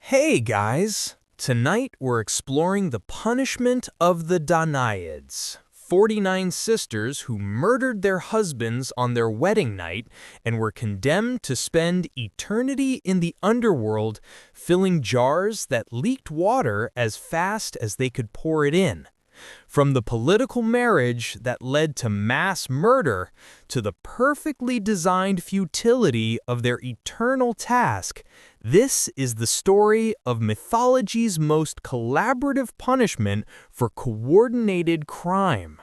Hey guys! Tonight we're exploring the punishment of the Danaids, 49 sisters who murdered their husbands on their wedding night and were condemned to spend eternity in the underworld filling jars that leaked water as fast as they could pour it in. From the political marriage that led to mass murder to the perfectly designed futility of their eternal task, this is the story of mythology's most collaborative punishment for coordinated crime.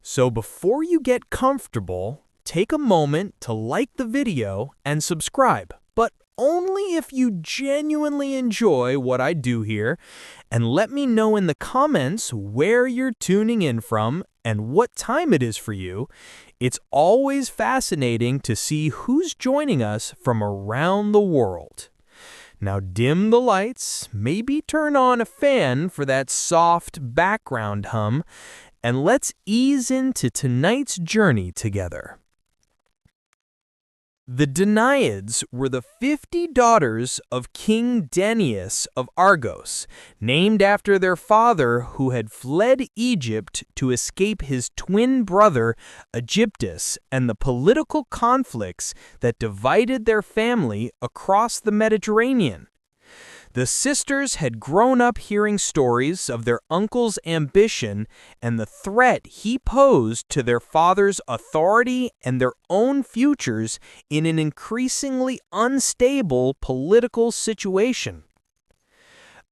So before you get comfortable, take a moment to like the video and subscribe, but only if you genuinely enjoy what I do here, and let me know in the comments where you're tuning in from and what time it is for you. It's always fascinating to see who's joining us from around the world. Now dim the lights, maybe turn on a fan for that soft background hum, and let's ease into tonight's journey together. The Danaids were the 50 daughters of King Danaids of Argos, named after their father who had fled Egypt to escape his twin brother Egyptus and the political conflicts that divided their family across the Mediterranean. The sisters had grown up hearing stories of their uncle's ambition and the threat he posed to their father's authority and their own futures in an increasingly unstable political situation.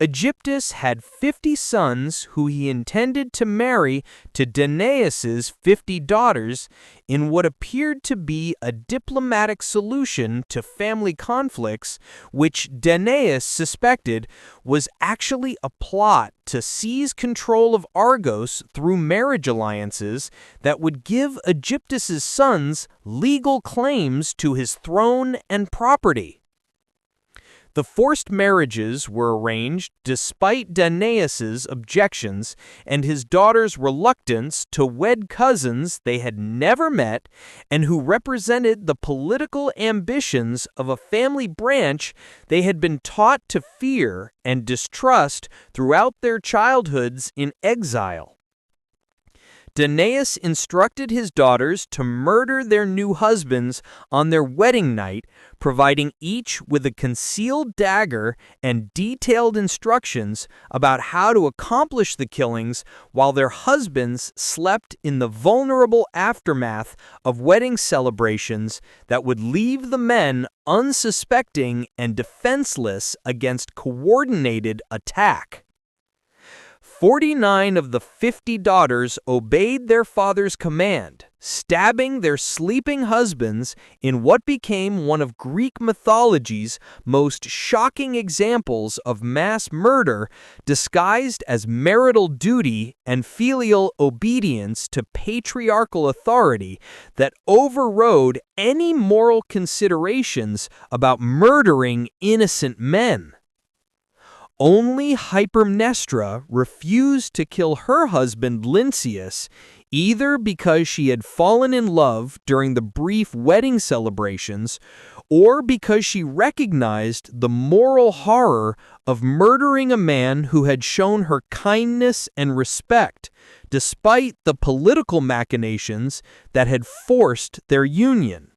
Egyptus had 50 sons who he intended to marry to Danaids' 50 daughters in what appeared to be a diplomatic solution to family conflicts, which Danaids suspected was actually a plot to seize control of Argos through marriage alliances that would give Egyptus' sons legal claims to his throne and property. The forced marriages were arranged despite Danaids' objections and his daughter's reluctance to wed cousins they had never met and who represented the political ambitions of a family branch they had been taught to fear and distrust throughout their childhoods in exile. Danaids instructed his daughters to murder their new husbands on their wedding night, providing each with a concealed dagger and detailed instructions about how to accomplish the killings while their husbands slept in the vulnerable aftermath of wedding celebrations that would leave the men unsuspecting and defenseless against coordinated attack. 49 of the 50 daughters obeyed their father's command, stabbing their sleeping husbands in what became one of Greek mythology's most shocking examples of mass murder disguised as marital duty and filial obedience to patriarchal authority that overrode any moral considerations about murdering innocent men. Only Hypermnestra refused to kill her husband Lynceus, either because she had fallen in love during the brief wedding celebrations, or because she recognized the moral horror of murdering a man who had shown her kindness and respect, despite the political machinations that had forced their union.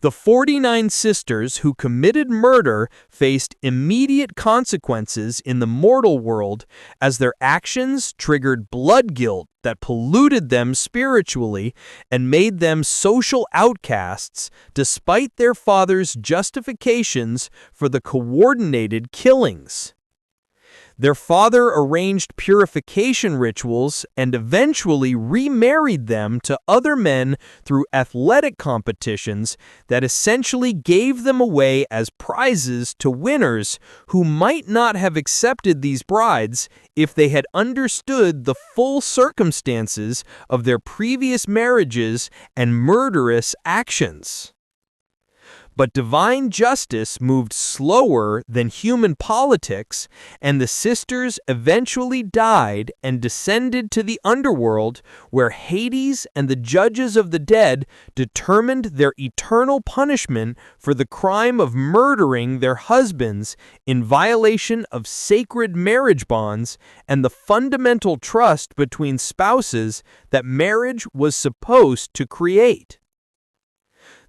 The 49 sisters who committed murder faced immediate consequences in the mortal world as their actions triggered blood guilt that polluted them spiritually and made them social outcasts despite their father's justifications for the coordinated killings. Their father arranged purification rituals and eventually remarried them to other men through athletic competitions that essentially gave them away as prizes to winners who might not have accepted these brides if they had understood the full circumstances of their previous marriages and murderous actions. But divine justice moved slower than human politics, and the sisters eventually died and descended to the underworld, where Hades and the judges of the dead determined their eternal punishment for the crime of murdering their husbands in violation of sacred marriage bonds and the fundamental trust between spouses that marriage was supposed to create.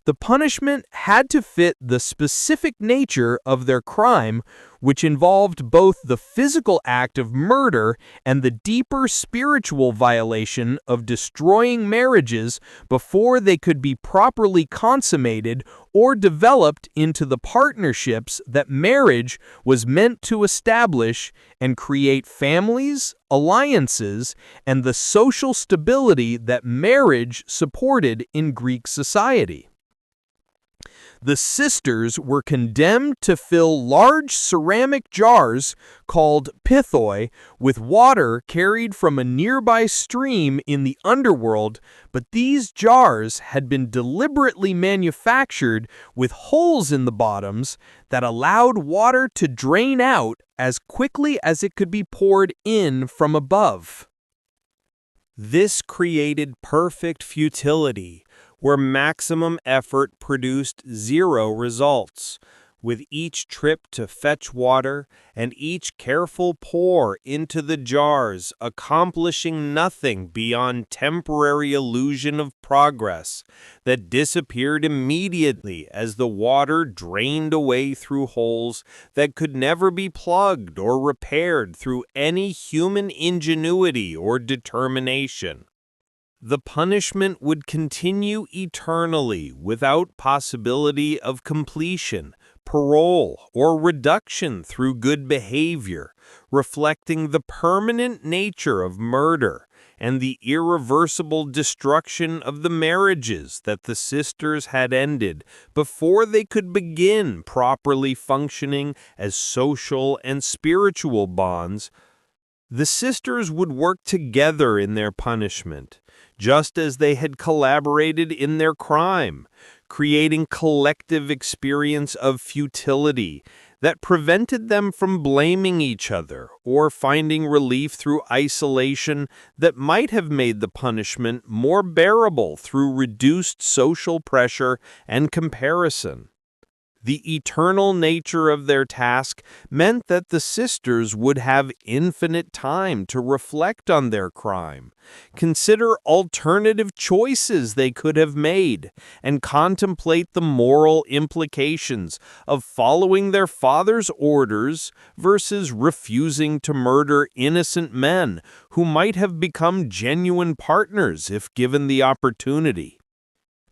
The punishment had to fit the specific nature of their crime, which involved both the physical act of murder and the deeper spiritual violation of destroying marriages before they could be properly consummated or developed into the partnerships that marriage was meant to establish and create families, alliances, and the social stability that marriage supported in Greek society. The sisters were condemned to fill large ceramic jars called pithoi with water carried from a nearby stream in the underworld, but these jars had been deliberately manufactured with holes in the bottoms that allowed water to drain out as quickly as it could be poured in from above. This created perfect futility, where maximum effort produced zero results, with each trip to fetch water and each careful pour into the jars accomplishing nothing beyond temporary illusion of progress that disappeared immediately as the water drained away through holes that could never be plugged or repaired through any human ingenuity or determination. The punishment would continue eternally without possibility of completion, parole, or reduction through good behavior, reflecting the permanent nature of murder and the irreversible destruction of the marriages that the sisters had ended before they could begin properly functioning as social and spiritual bonds. The sisters would work together in their punishment, just as they had collaborated in their crime, creating collective experience of futility that prevented them from blaming each other or finding relief through isolation that might have made the punishment more bearable through reduced social pressure and comparison. The eternal nature of their task meant that the sisters would have infinite time to reflect on their crime, consider alternative choices they could have made, and contemplate the moral implications of following their father's orders versus refusing to murder innocent men who might have become genuine partners if given the opportunity.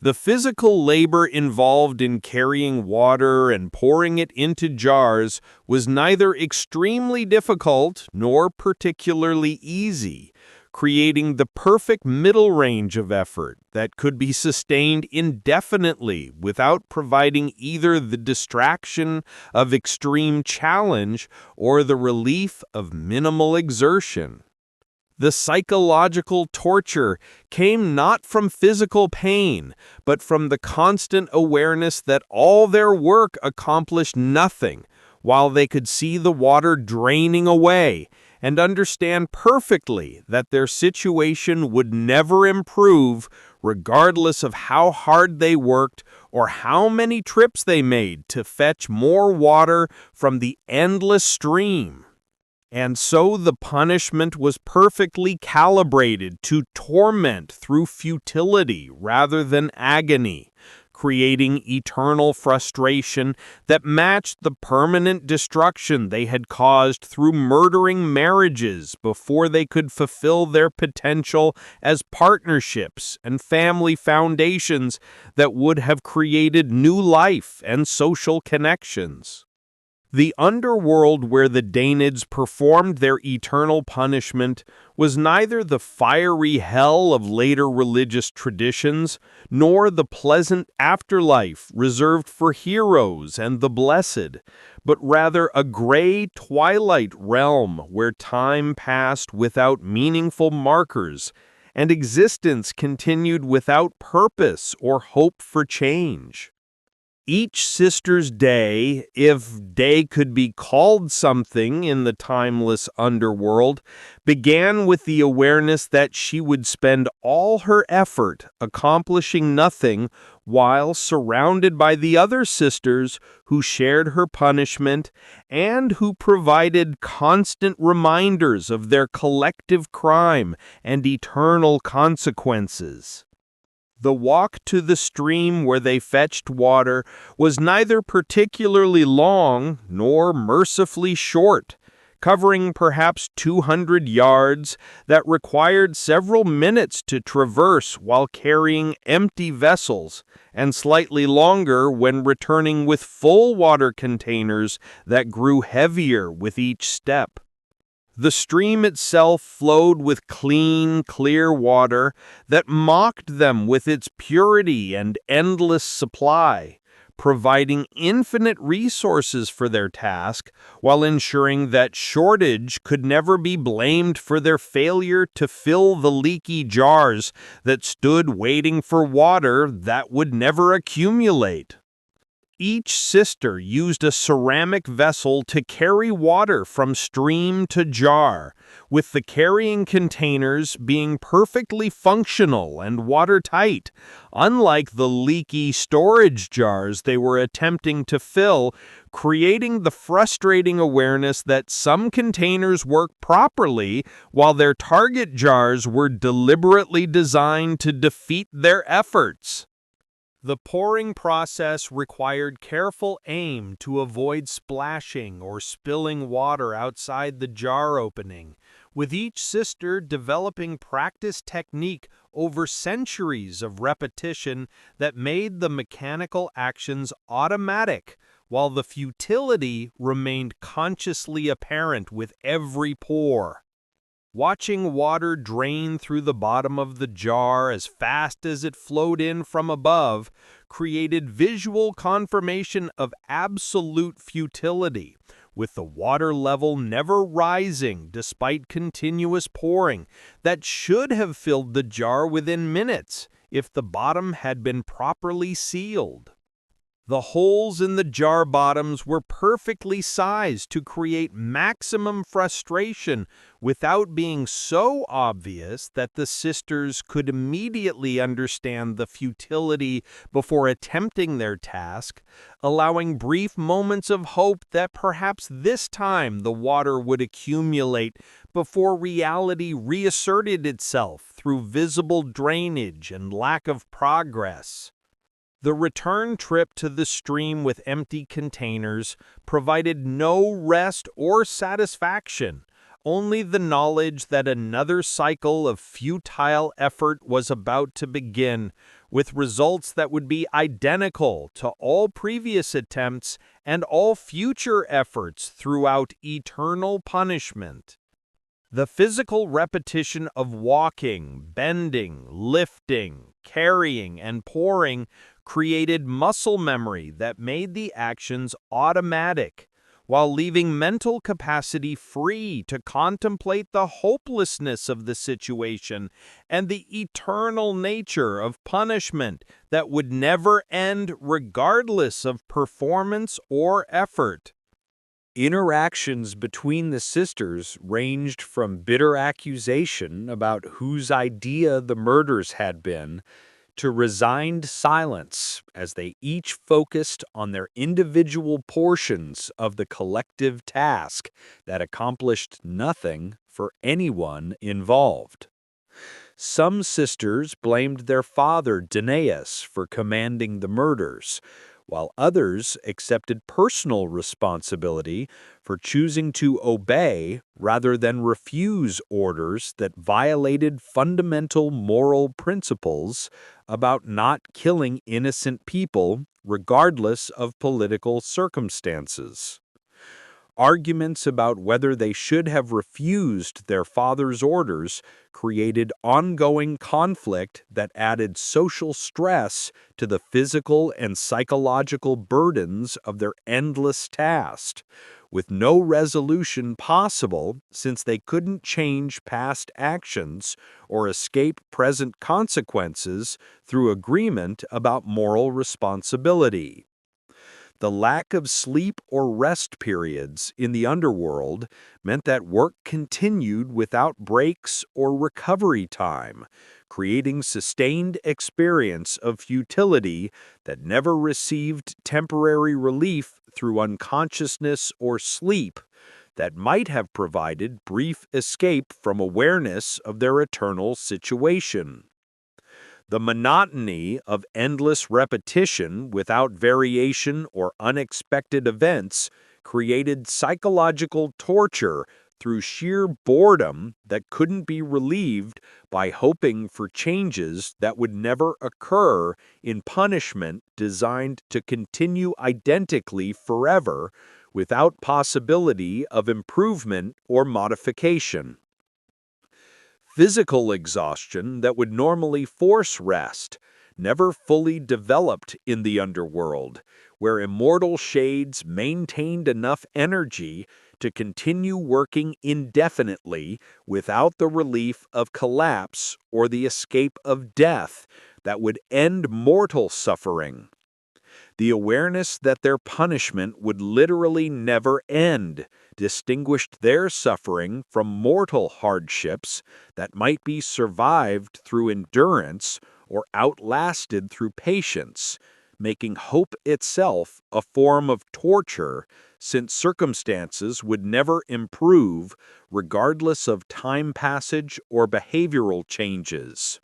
The physical labor involved in carrying water and pouring it into jars was neither extremely difficult nor particularly easy, creating the perfect middle range of effort that could be sustained indefinitely without providing either the distraction of extreme challenge or the relief of minimal exertion. The psychological torture came not from physical pain, but from the constant awareness that all their work accomplished nothing, while they could see the water draining away and understand perfectly that their situation would never improve, regardless of how hard they worked or how many trips they made to fetch more water from the endless stream. And so the punishment was perfectly calibrated to torment through futility rather than agony, creating eternal frustration that matched the permanent destruction they had caused through murdering marriages before they could fulfill their potential as partnerships and family foundations that would have created new life and social connections. The underworld where the Danaids performed their eternal punishment was neither the fiery hell of later religious traditions, nor the pleasant afterlife reserved for heroes and the blessed, but rather a gray twilight realm where time passed without meaningful markers, and existence continued without purpose or hope for change. Each sister's day, if day could be called something in the timeless underworld, began with the awareness that she would spend all her effort accomplishing nothing while surrounded by the other sisters who shared her punishment and who provided constant reminders of their collective crime and eternal consequences. The walk to the stream where they fetched water was neither particularly long nor mercifully short, covering perhaps 200 yards that required several minutes to traverse while carrying empty vessels, and slightly longer when returning with full water containers that grew heavier with each step. The stream itself flowed with clean, clear water that mocked them with its purity and endless supply, providing infinite resources for their task while ensuring that shortage could never be blamed for their failure to fill the leaky jars that stood waiting for water that would never accumulate. Each sister used a ceramic vessel to carry water from stream to jar, with the carrying containers being perfectly functional and watertight, unlike the leaky storage jars they were attempting to fill, creating the frustrating awareness that some containers work properly while their target jars were deliberately designed to defeat their efforts. The pouring process required careful aim to avoid splashing or spilling water outside the jar opening, with each sister developing practice technique over centuries of repetition that made the mechanical actions automatic, while the futility remained consciously apparent with every pour. Watching water drain through the bottom of the jar as fast as it flowed in from above created visual confirmation of absolute futility, with the water level never rising despite continuous pouring that should have filled the jar within minutes if the bottom had been properly sealed. The holes in the jar bottoms were perfectly sized to create maximum frustration without being so obvious that the sisters could immediately understand the futility before attempting their task, allowing brief moments of hope that perhaps this time the water would accumulate before reality reasserted itself through visible drainage and lack of progress. The return trip to the stream with empty containers provided no rest or satisfaction, only the knowledge that another cycle of futile effort was about to begin, with results that would be identical to all previous attempts and all future efforts throughout eternal punishment. The physical repetition of walking, bending, lifting, carrying, and pouring created muscle memory that made the actions automatic, while leaving mental capacity free to contemplate the hopelessness of the situation and the eternal nature of punishment that would never end regardless of performance or effort. Interactions between the sisters ranged from bitter accusation about whose idea the murders had been to resigned silence as they each focused on their individual portions of the collective task that accomplished nothing for anyone involved. Some sisters blamed their father Danaids for commanding the murders, while others accepted personal responsibility for choosing to obey rather than refuse orders that violated fundamental moral principles about not killing innocent people regardless of political circumstances. Arguments about whether they should have refused their father's orders created ongoing conflict that added social stress to the physical and psychological burdens of their endless task, with no resolution possible since they couldn't change past actions or escape present consequences through agreement about moral responsibility. The lack of sleep or rest periods in the underworld meant that work continued without breaks or recovery time, creating sustained experience of futility that never received temporary relief through unconsciousness or sleep that might have provided brief escape from awareness of their eternal situation. The monotony of endless repetition without variation or unexpected events created psychological torture through sheer boredom that couldn't be relieved by hoping for changes that would never occur in punishment designed to continue identically forever without possibility of improvement or modification. Physical exhaustion that would normally force rest never fully developed in the underworld, where immortal shades maintained enough energy to continue working indefinitely without the relief of collapse or the escape of death that would end mortal suffering. The awareness that their punishment would literally never end distinguished their suffering from mortal hardships that might be survived through endurance or outlasted through patience, making hope itself a form of torture, since circumstances would never improve regardless of time passage or behavioral changes.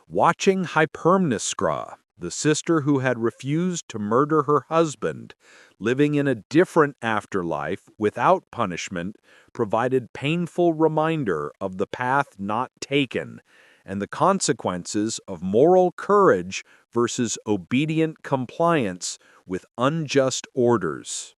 Watching Hypermnestra, the sister who had refused to murder her husband, living in a different afterlife without punishment, provided painful reminder of the path not taken and the consequences of moral courage versus obedient compliance with unjust orders.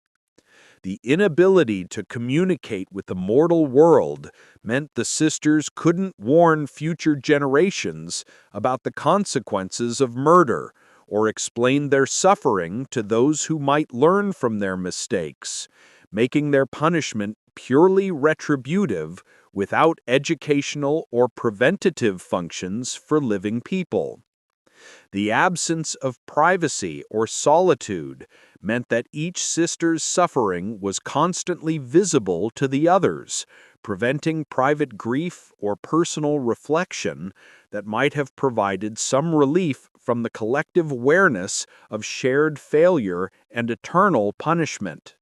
The inability to communicate with the mortal world meant the sisters couldn't warn future generations about the consequences of murder or explain their suffering to those who might learn from their mistakes, making their punishment purely retributive without educational or preventative functions for living people. The absence of privacy or solitude meant that each sister's suffering was constantly visible to the others, preventing private grief or personal reflection that might have provided some relief from the collective awareness of shared failure and eternal punishment.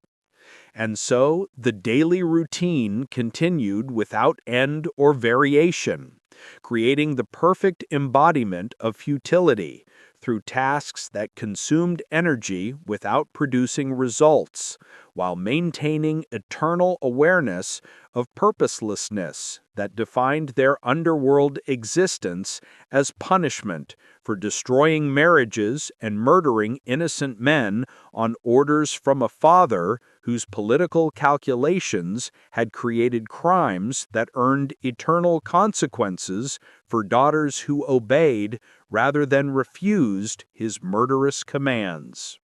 And so the daily routine continued without end or variation, creating the perfect embodiment of futility through tasks that consumed energy without producing results, while maintaining eternal awareness of purposelessness that defined their underworld existence as punishment for destroying marriages and murdering innocent men on orders from a father whose political calculations had created crimes that earned eternal consequences for daughters who obeyed rather than refused his murderous commands.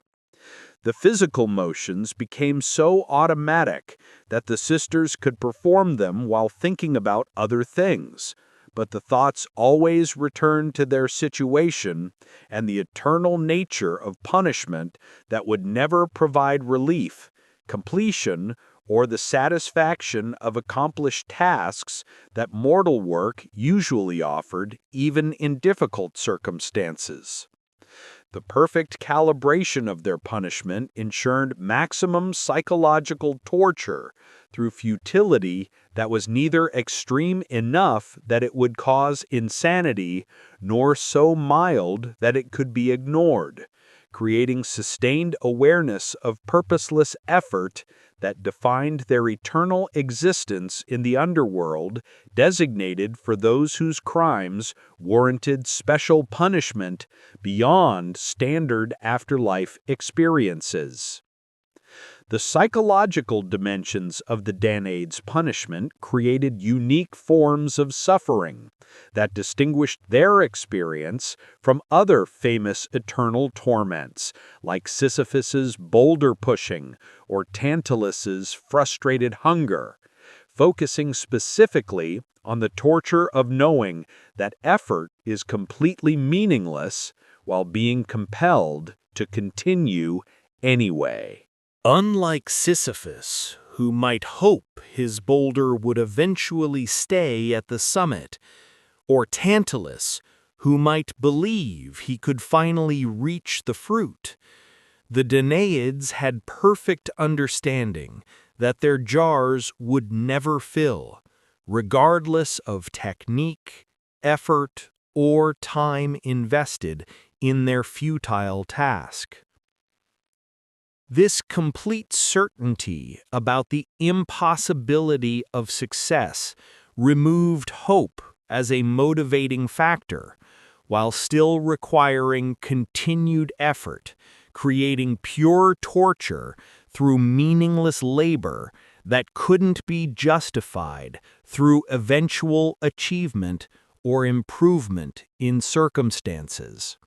The physical motions became so automatic that the sisters could perform them while thinking about other things, but the thoughts always returned to their situation and the eternal nature of punishment that would never provide relief, completion, or the satisfaction of accomplished tasks that mortal work usually offered even in difficult circumstances. The perfect calibration of their punishment ensured maximum psychological torture through futility that was neither extreme enough that it would cause insanity nor so mild that it could be ignored, creating sustained awareness of purposeless effort that defined their eternal existence in the underworld, designated for those whose crimes warranted special punishment beyond standard afterlife experiences. The psychological dimensions of the Danaids' punishment created unique forms of suffering that distinguished their experience from other famous eternal torments, like Sisyphus's boulder pushing or Tantalus's frustrated hunger, focusing specifically on the torture of knowing that effort is completely meaningless while being compelled to continue anyway. Unlike Sisyphus, who might hope his boulder would eventually stay at the summit, or Tantalus, who might believe he could finally reach the fruit, the Danaids had perfect understanding that their jars would never fill, regardless of technique, effort, or time invested in their futile task. This complete certainty about the impossibility of success removed hope as a motivating factor, while still requiring continued effort, creating pure torture through meaningless labor that couldn't be justified through eventual achievement or improvement in circumstances.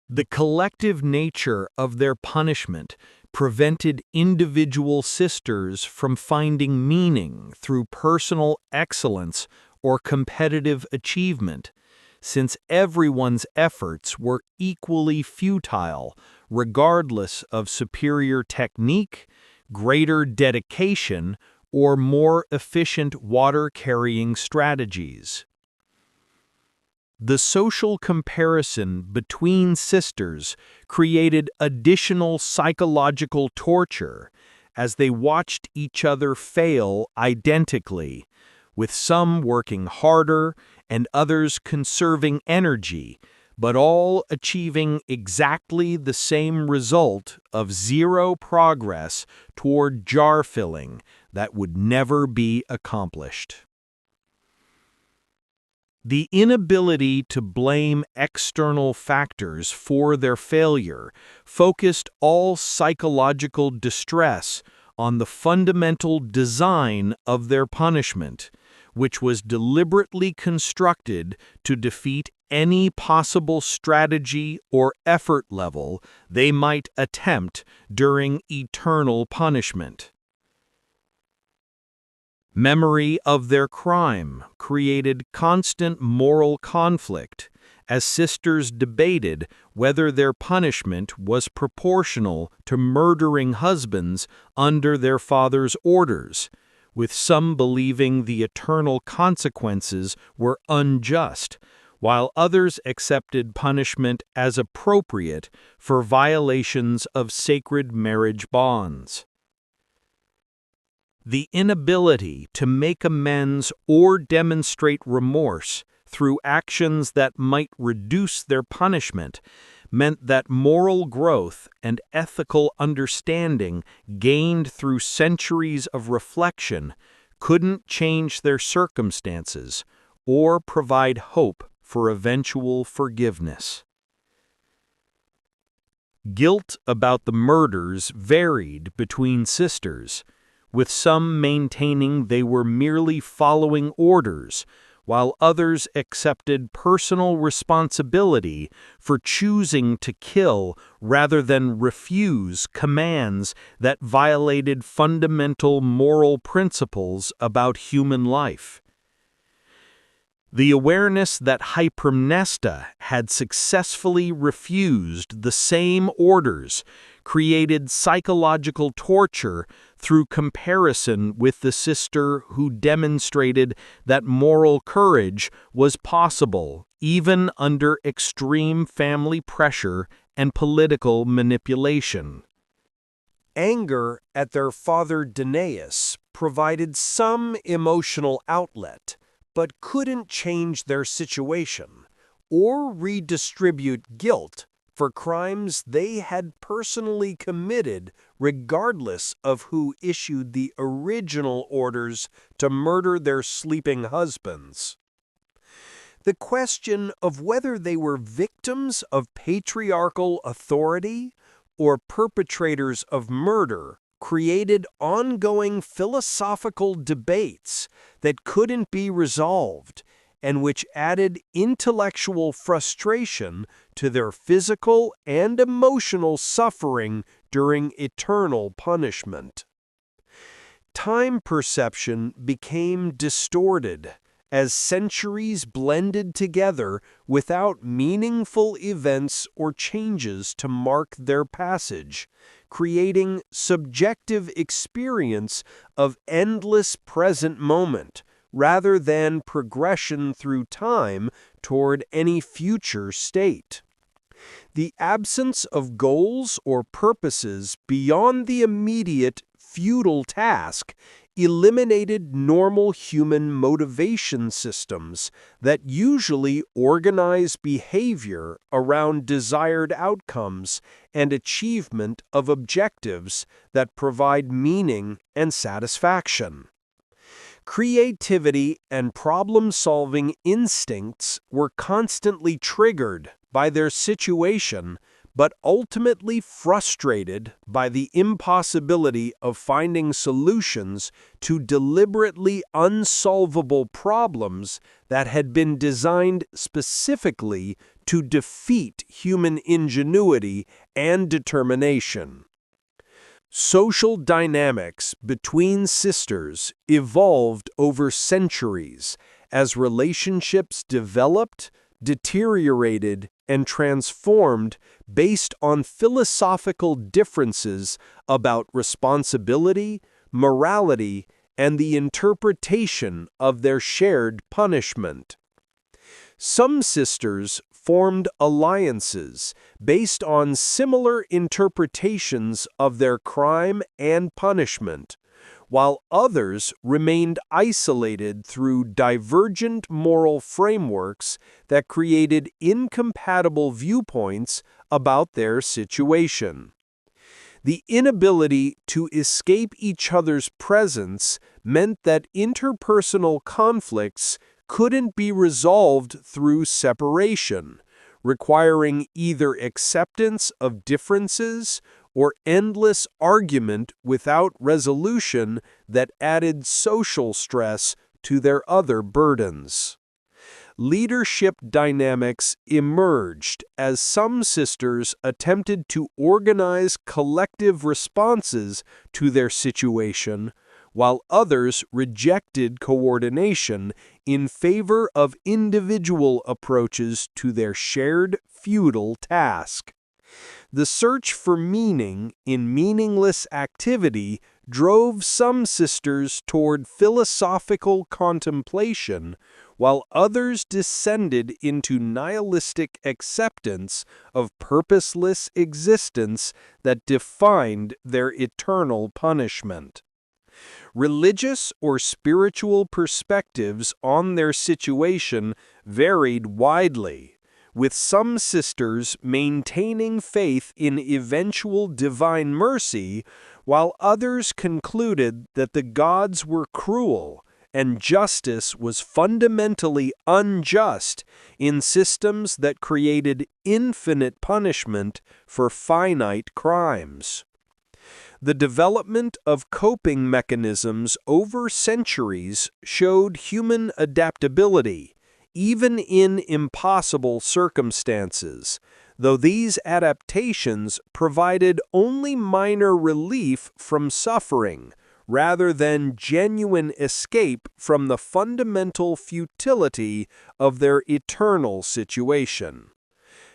The collective nature of their punishment prevented individual sisters from finding meaning through personal excellence or competitive achievement, since everyone's efforts were equally futile, regardless of superior technique, greater dedication, or more efficient water-carrying strategies. The social comparison between sisters created additional psychological torture as they watched each other fail identically, with some working harder and others conserving energy, but all achieving exactly the same result of zero progress toward jar filling that would never be accomplished. The inability to blame external factors for their failure focused all psychological distress on the fundamental design of their punishment, which was deliberately constructed to defeat any possible strategy or effort level they might attempt during eternal punishment. Memory of their crime created constant moral conflict as sisters debated whether their punishment was proportional to murdering husbands under their father's orders, with some believing the eternal consequences were unjust, while others accepted punishment as appropriate for violations of sacred marriage bonds. The inability to make amends or demonstrate remorse through actions that might reduce their punishment meant that moral growth and ethical understanding gained through centuries of reflection couldn't change their circumstances or provide hope for eventual forgiveness. Guilt about the murders varied between sisters, with some maintaining they were merely following orders, while others accepted personal responsibility for choosing to kill rather than refuse commands that violated fundamental moral principles about human life. The awareness that Hypermnesta had successfully refused the same orders created psychological torture through comparison with the sister who demonstrated that moral courage was possible even under extreme family pressure and political manipulation. Anger at their father Danaus provided some emotional outlet, but couldn't change their situation or redistribute guilt for crimes they had personally committed regardless of who issued the original orders to murder their sleeping husbands. The question of whether they were victims of patriarchal authority or perpetrators of murder created ongoing philosophical debates that couldn't be resolved and which added intellectual frustration to their physical and emotional suffering during eternal punishment. Time perception became distorted as centuries blended together without meaningful events or changes to mark their passage, creating subjective experience of endless present moment rather than progression through time toward any future state. The absence of goals or purposes beyond the immediate futile task eliminated normal human motivation systems that usually organize behavior around desired outcomes and achievement of objectives that provide meaning and satisfaction. Creativity and problem-solving instincts were constantly triggered by their situation, but ultimately frustrated by the impossibility of finding solutions to deliberately unsolvable problems that had been designed specifically to defeat human ingenuity and determination. Social dynamics between sisters evolved over centuries as relationships developed, deteriorated, and transformed based on philosophical differences about responsibility, morality, and the interpretation of their shared punishment. Some sisters formed alliances based on similar interpretations of their crime and punishment, while others remained isolated through divergent moral frameworks that created incompatible viewpoints about their situation. The inability to escape each other's presence meant that interpersonal conflicts couldn't be resolved through separation, requiring either acceptance of differences or endless argument without resolution that added social stress to their other burdens. Leadership dynamics emerged as some sisters attempted to organize collective responses to their situation, while others rejected coordination in favor of individual approaches to their shared futile task. The search for meaning in meaningless activity drove some sisters toward philosophical contemplation, while others descended into nihilistic acceptance of purposeless existence that defined their eternal punishment. Religious or spiritual perspectives on their situation varied widely, with some sisters maintaining faith in eventual divine mercy, while others concluded that the gods were cruel and justice was fundamentally unjust in systems that created infinite punishment for finite crimes. The development of coping mechanisms over centuries showed human adaptability, even in impossible circumstances, though these adaptations provided only minor relief from suffering, rather than genuine escape from the fundamental futility of their eternal situation.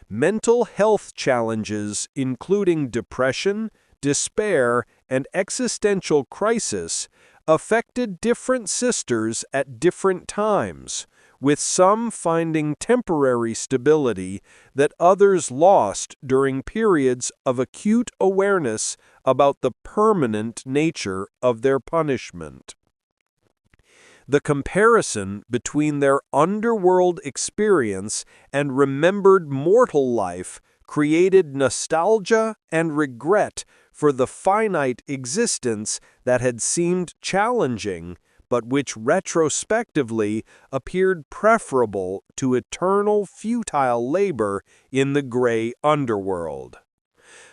Mental health challenges, including depression, despair, and existential crisis, affected different sisters at different times, with some finding temporary stability that others lost during periods of acute awareness about the permanent nature of their punishment. The comparison between their underworld experience and remembered mortal life created nostalgia and regret for the finite existence that had seemed challenging, but which retrospectively appeared preferable to eternal futile labor in the gray underworld.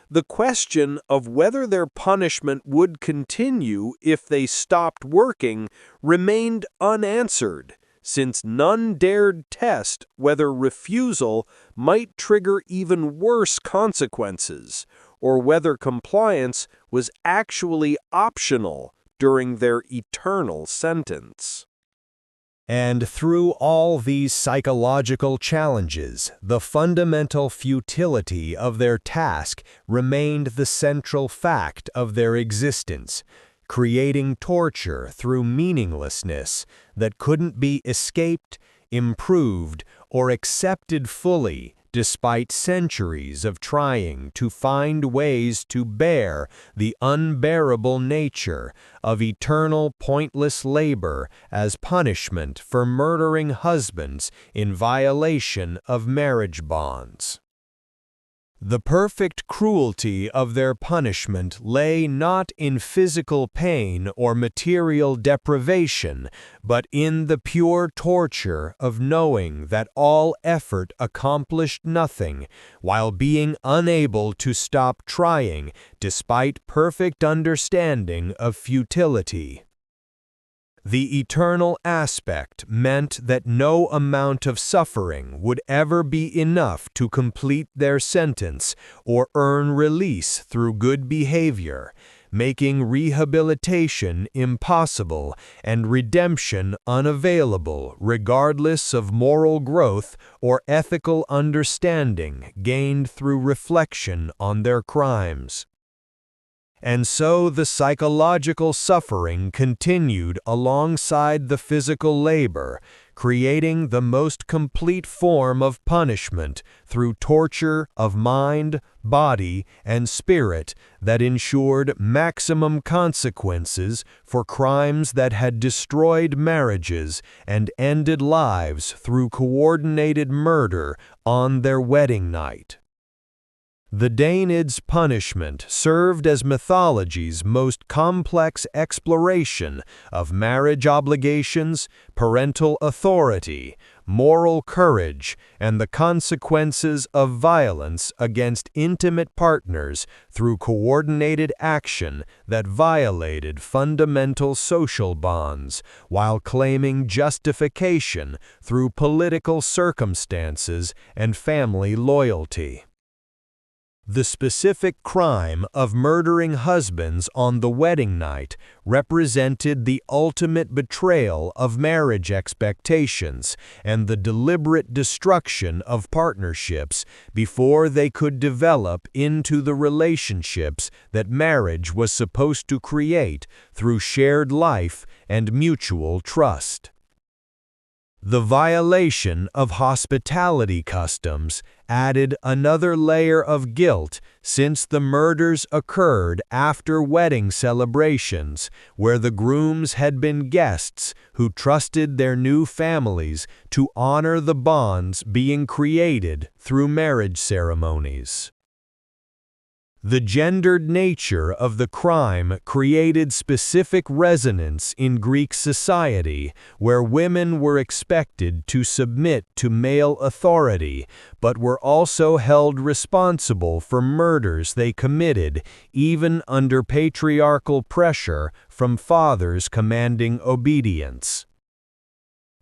The question of whether their punishment would continue if they stopped working remained unanswered, since none dared test whether refusal might trigger even worse consequences, or whether compliance was actually optional during their eternal sentence. And through all these psychological challenges, the fundamental futility of their task remained the central fact of their existence, creating torture through meaninglessness that couldn't be escaped, improved, or accepted fully, despite centuries of trying to find ways to bear the unbearable nature of eternal pointless labor as punishment for murdering husbands in violation of marriage bonds. The perfect cruelty of their punishment lay not in physical pain or material deprivation, but in the pure torture of knowing that all effort accomplished nothing, while being unable to stop trying despite perfect understanding of futility. The eternal aspect meant that no amount of suffering would ever be enough to complete their sentence or earn release through good behavior, making rehabilitation impossible and redemption unavailable regardless of moral growth or ethical understanding gained through reflection on their crimes. And so the psychological suffering continued alongside the physical labor, creating the most complete form of punishment through torture of mind, body, and spirit that ensured maximum consequences for crimes that had destroyed marriages and ended lives through coordinated murder on their wedding night. The Danaids' punishment served as mythology's most complex exploration of marriage obligations, parental authority, moral courage, and the consequences of violence against intimate partners through coordinated action that violated fundamental social bonds, while claiming justification through political circumstances and family loyalty. The specific crime of murdering husbands on the wedding night represented the ultimate betrayal of marriage expectations and the deliberate destruction of partnerships before they could develop into the relationships that marriage was supposed to create through shared life and mutual trust. The violation of hospitality customs added another layer of guilt since the murders occurred after wedding celebrations, where the grooms had been guests who trusted their new families to honor the bonds being created through marriage ceremonies. The gendered nature of the crime created specific resonance in Greek society, where women were expected to submit to male authority, but were also held responsible for murders they committed, even under patriarchal pressure from fathers commanding obedience.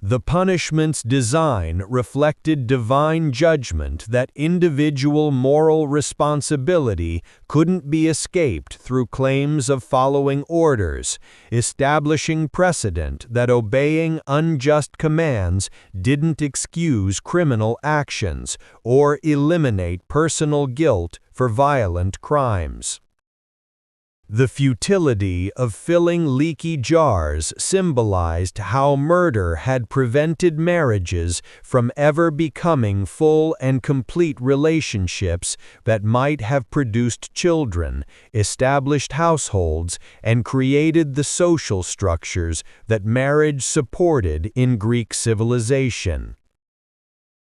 The punishment's design reflected divine judgment that individual moral responsibility couldn't be escaped through claims of following orders, establishing precedent that obeying unjust commands didn't excuse criminal actions or eliminate personal guilt for violent crimes. The futility of filling leaky jars symbolized how murder had prevented marriages from ever becoming full and complete relationships that might have produced children, established households, and created the social structures that marriage supported in Greek civilization.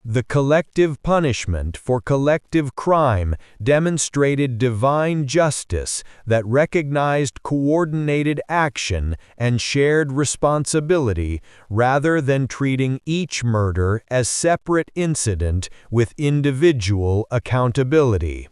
The collective punishment for collective crime demonstrated divine justice that recognized coordinated action and shared responsibility rather than treating each murder as separate incident with individual accountability.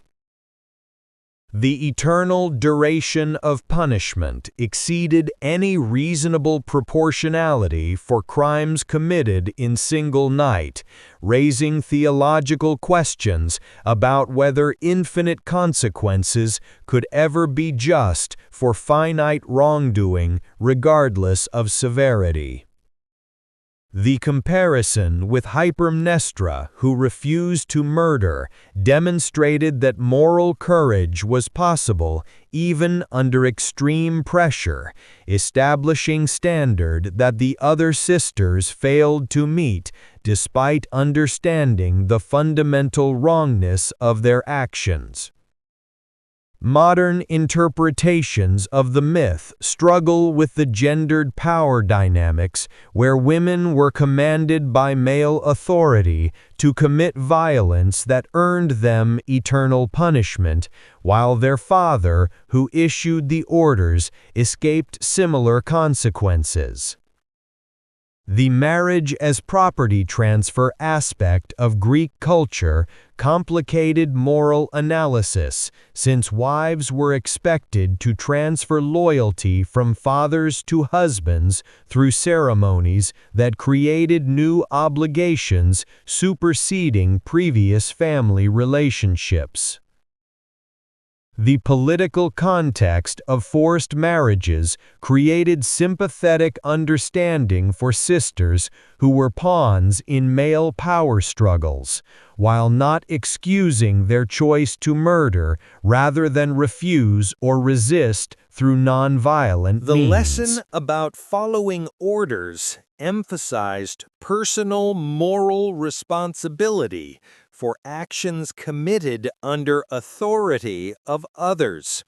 The eternal duration of punishment exceeded any reasonable proportionality for crimes committed in single night, raising theological questions about whether infinite consequences could ever be just for finite wrongdoing regardless of severity. The comparison with Hypermnestra, who refused to murder, demonstrated that moral courage was possible even under extreme pressure, establishing standard that the other sisters failed to meet despite understanding the fundamental wrongness of their actions. Modern interpretations of the myth struggle with the gendered power dynamics where women were commanded by male authority to commit violence that earned them eternal punishment, while their father, who issued the orders, escaped similar consequences. The marriage as property transfer aspect of Greek culture complicated moral analysis, since wives were expected to transfer loyalty from fathers to husbands through ceremonies that created new obligations superseding previous family relationships. The political context of forced marriages created sympathetic understanding for sisters who were pawns in male power struggles, while not excusing their choice to murder rather than refuse or resist through nonviolent means. The lesson about following orders emphasized personal moral responsibility for actions committed under authority of others,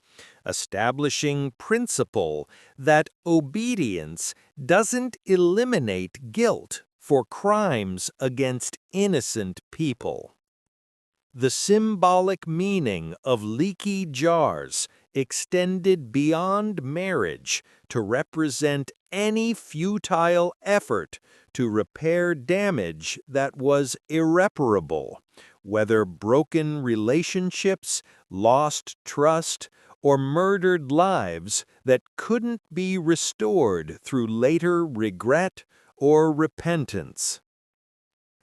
establishing principle that obedience doesn't eliminate guilt for crimes against innocent people. The symbolic meaning of leaky jars extended beyond marriage to represent any futile effort to repair damage that was irreparable, whether broken relationships, lost trust, or murdered lives that couldn't be restored through later regret or repentance.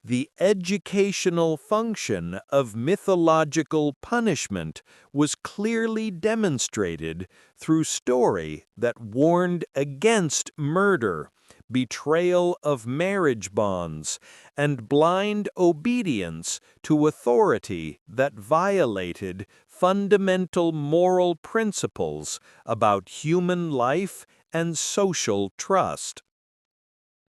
The educational function of mythological punishment was clearly demonstrated through story that warned against murder, betrayal of marriage bonds, and blind obedience to authority that violated fundamental moral principles about human life and social trust.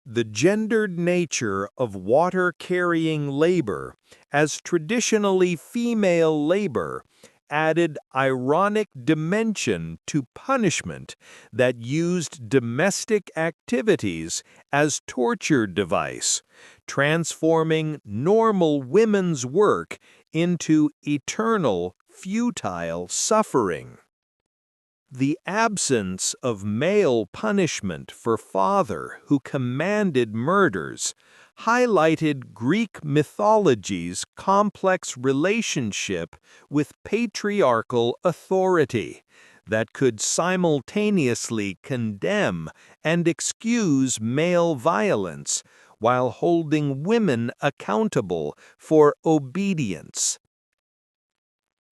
The gendered nature of water-carrying labor, as traditionally female labor, added ironic dimension to punishment that used domestic activities as torture device, transforming normal women's work into eternal, futile suffering. The absence of male punishment for father who commanded murders highlighted Greek mythology's complex relationship with patriarchal authority that could simultaneously condemn and excuse male violence while holding women accountable for obedience.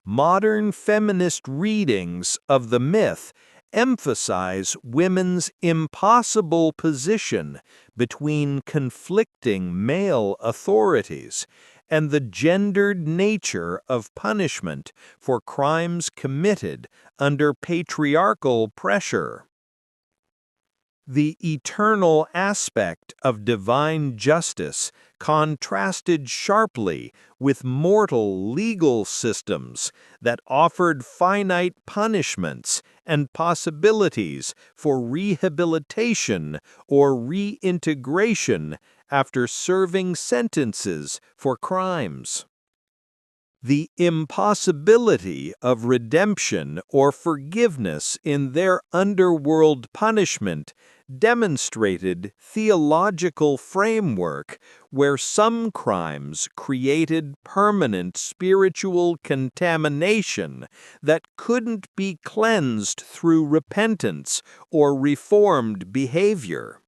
Modern feminist readings of the myth emphasize women's impossible position between conflicting male authorities and the gendered nature of punishment for crimes committed under patriarchal pressure. The eternal aspect of divine justice contrasted sharply with mortal legal systems that offered finite punishments and possibilities for rehabilitation or reintegration after serving sentences for crimes. The impossibility of redemption or forgiveness in their underworld punishment demonstrated theological framework where some crimes created permanent spiritual contamination that couldn't be cleansed through repentance or reformed behavior.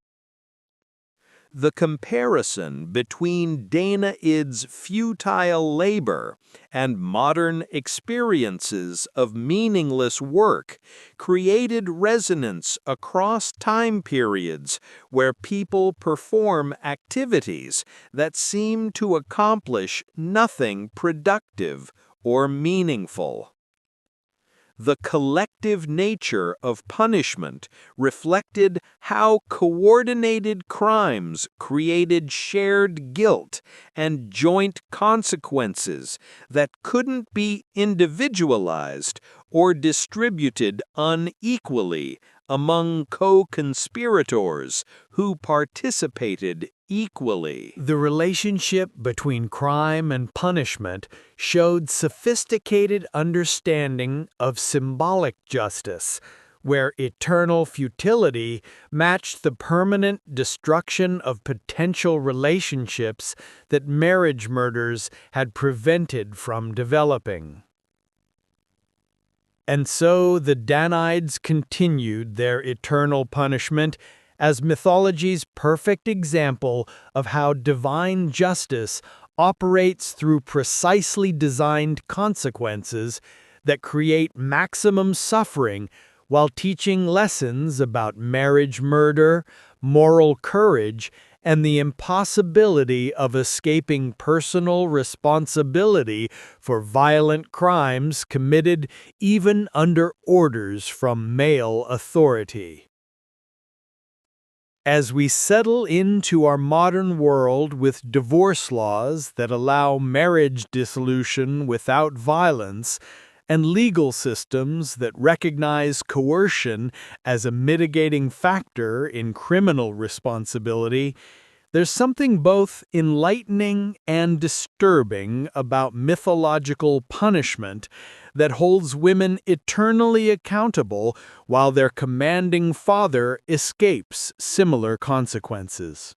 The comparison between Danaids' futile labor and modern experiences of meaningless work created resonance across time periods where people perform activities that seem to accomplish nothing productive or meaningful. The collective nature of punishment reflected how coordinated crimes created shared guilt and joint consequences that couldn't be individualized or distributed unequally among co-conspirators who participated equally. The relationship between crime and punishment showed sophisticated understanding of symbolic justice, where eternal futility matched the permanent destruction of potential relationships that marriage murders had prevented from developing. And so the Danaids continued their eternal punishment as mythology's perfect example of how divine justice operates through precisely designed consequences that create maximum suffering while teaching lessons about marriage murder, moral courage, and the impossibility of escaping personal responsibility for violent crimes committed even under orders from male authority. As we settle into our modern world with divorce laws that allow marriage dissolution without violence, and legal systems that recognize coercion as a mitigating factor in criminal responsibility, there's something both enlightening and disturbing about mythological punishment that holds women eternally accountable while their commanding father escapes similar consequences.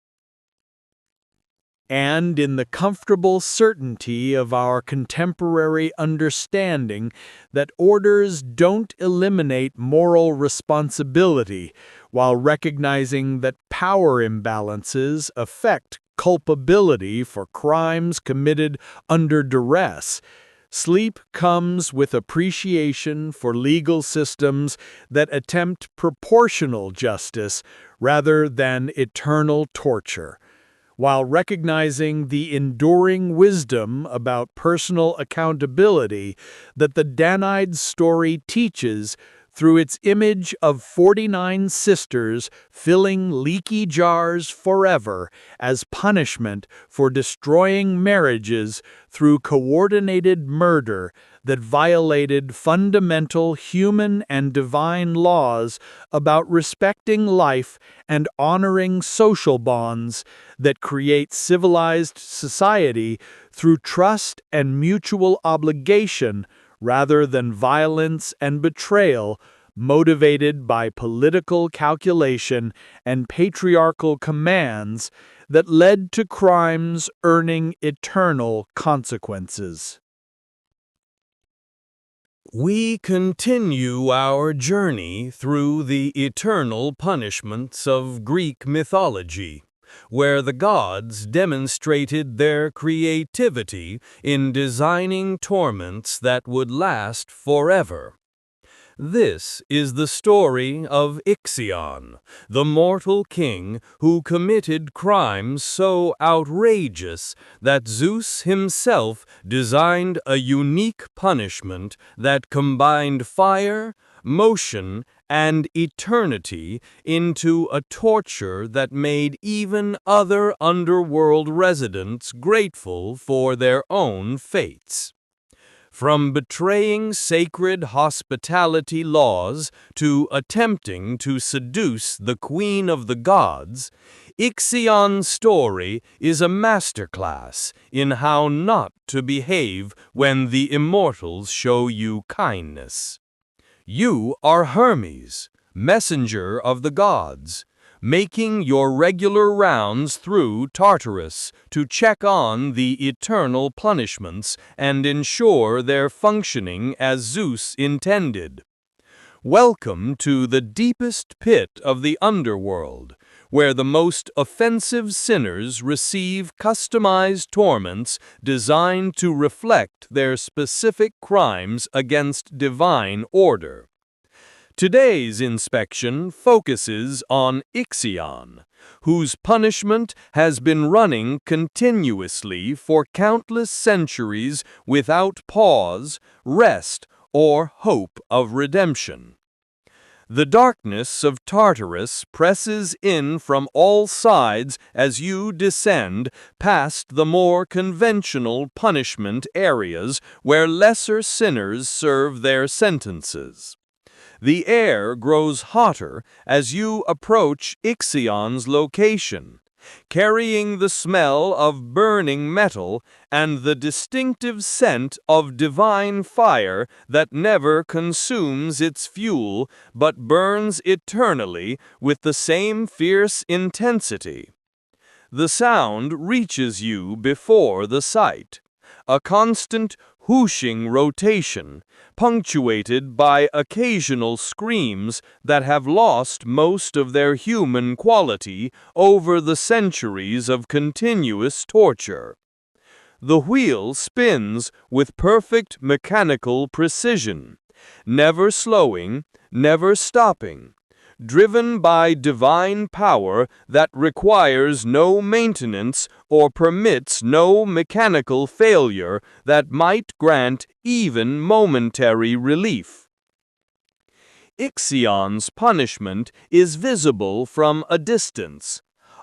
And in the comfortable certainty of our contemporary understanding that orders don't eliminate moral responsibility, while recognizing that power imbalances affect culpability for crimes committed under duress, sleep comes with appreciation for legal systems that attempt proportional justice rather than eternal torture, while recognizing the enduring wisdom about personal accountability that the Danaids story teaches through its image of 49 sisters filling leaky jars forever as punishment for destroying marriages through coordinated murder that violated fundamental human and divine laws about respecting life and honoring social bonds that create civilized society through trust and mutual obligation rather than violence and betrayal motivated by political calculation and patriarchal commands that led to crimes earning eternal consequences. We continue our journey through the eternal punishments of Greek mythology, where the gods demonstrated their creativity in designing torments that would last forever. This is the story of Ixion, the mortal king who committed crimes so outrageous that Zeus himself designed a unique punishment that combined fire, motion, and eternity into a torture that made even other underworld residents grateful for their own fates. From betraying sacred hospitality laws to attempting to seduce the queen of the gods, Ixion's story is a masterclass in how not to behave when the immortals show you kindness. You are Hermes, messenger of the gods, making your regular rounds through Tartarus to check on the eternal punishments and ensure their functioning as Zeus intended. Welcome to the deepest pit of the underworld, where the most offensive sinners receive customized torments designed to reflect their specific crimes against divine order. Today's inspection focuses on Ixion, whose punishment has been running continuously for countless centuries without pause, rest, or hope of redemption. The darkness of Tartarus presses in from all sides as you descend past the more conventional punishment areas where lesser sinners serve their sentences. The air grows hotter as you approach Ixion's location, carrying the smell of burning metal and the distinctive scent of divine fire that never consumes its fuel but burns eternally with the same fierce intensity. The sound reaches you before the sight, a constant whooshing rotation, punctuated by occasional screams that have lost most of their human quality over the centuries of continuous torture. The wheel spins with perfect mechanical precision, never slowing, never stopping, driven by divine power that requires no maintenance or permits no mechanical failure that might grant even momentary relief. Ixion's punishment is visible from a distance,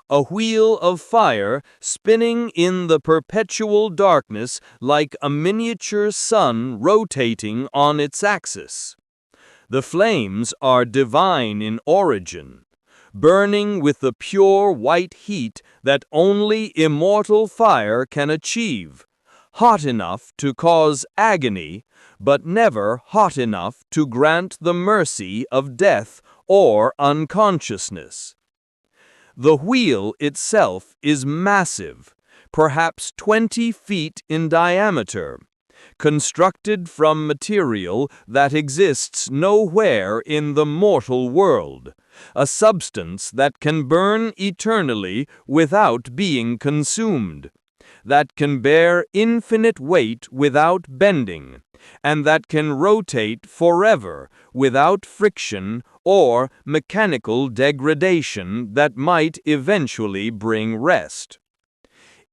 a wheel of fire spinning in the perpetual darkness like a miniature sun rotating on its axis. The flames are divine in origin, burning with the pure white heat that only immortal fire can achieve, hot enough to cause agony, but never hot enough to grant the mercy of death or unconsciousness. The wheel itself is massive, perhaps 20 feet in diameter, constructed from material that exists nowhere in the mortal world, a substance that can burn eternally without being consumed, that can bear infinite weight without bending, and that can rotate forever without friction or mechanical degradation that might eventually bring rest.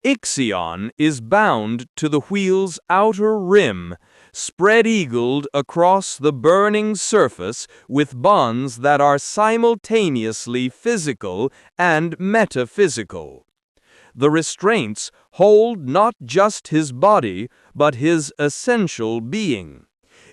Ixion is bound to the wheel's outer rim, spread-eagled across the burning surface with bonds that are simultaneously physical and metaphysical. The restraints hold not just his body, but his essential being,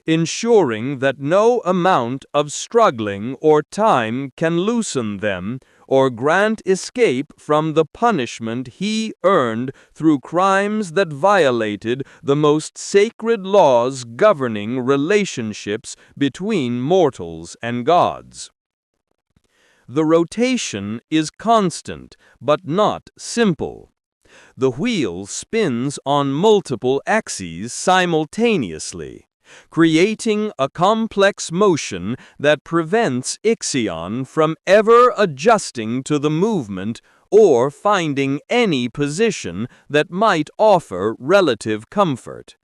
ensuring that no amount of struggling or time can loosen them or grant escape from the punishment he earned through crimes that violated the most sacred laws governing relationships between mortals and gods. The rotation is constant, but not simple. The wheel spins on multiple axes simultaneously, creating a complex motion that prevents Ixion from ever adjusting to the movement or finding any position that might offer relative comfort.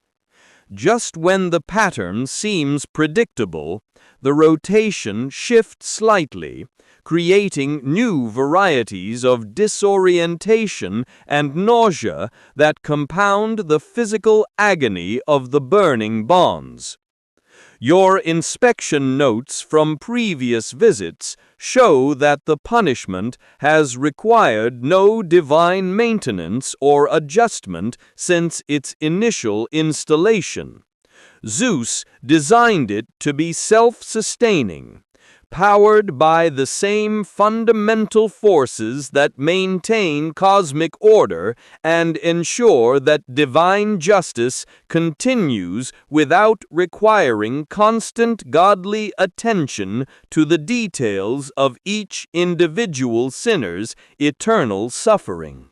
Just when the pattern seems predictable, the rotation shifts slightly, creating new varieties of disorientation and nausea that compound the physical agony of the burning bonds. Your inspection notes from previous visits show that the punishment has required no divine maintenance or adjustment since its initial installation. Zeus designed it to be self-sustaining, powered by the same fundamental forces that maintain cosmic order and ensure that divine justice continues without requiring constant godly attention to the details of each individual sinner's eternal suffering.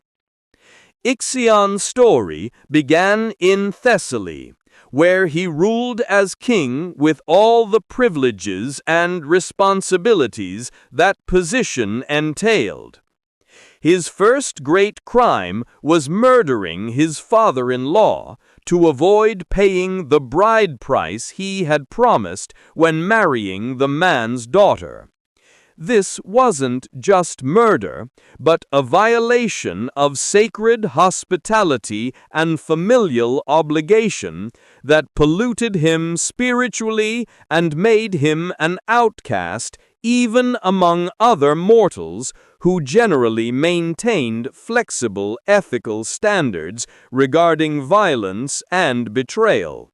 Ixion's story began in Thessaly, where he ruled as king with all the privileges and responsibilities that position entailed. His first great crime was murdering his father-in-law to avoid paying the bride price he had promised when marrying the man's daughter. This wasn't just murder, but a violation of sacred hospitality and familial obligation that polluted him spiritually and made him an outcast even among other mortals who generally maintained flexible ethical standards regarding violence and betrayal.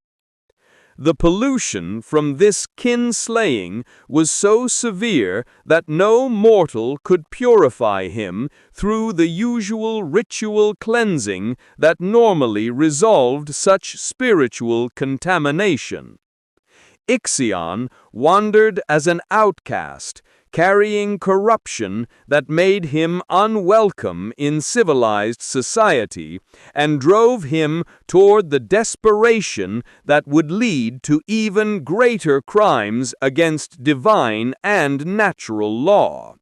The pollution from this kinslaying was so severe that no mortal could purify him through the usual ritual cleansing that normally resolved such spiritual contamination. Ixion wandered as an outcast, carrying corruption that made him unwelcome in civilized society and drove him toward the desperation that would lead to even greater crimes against divine and natural law.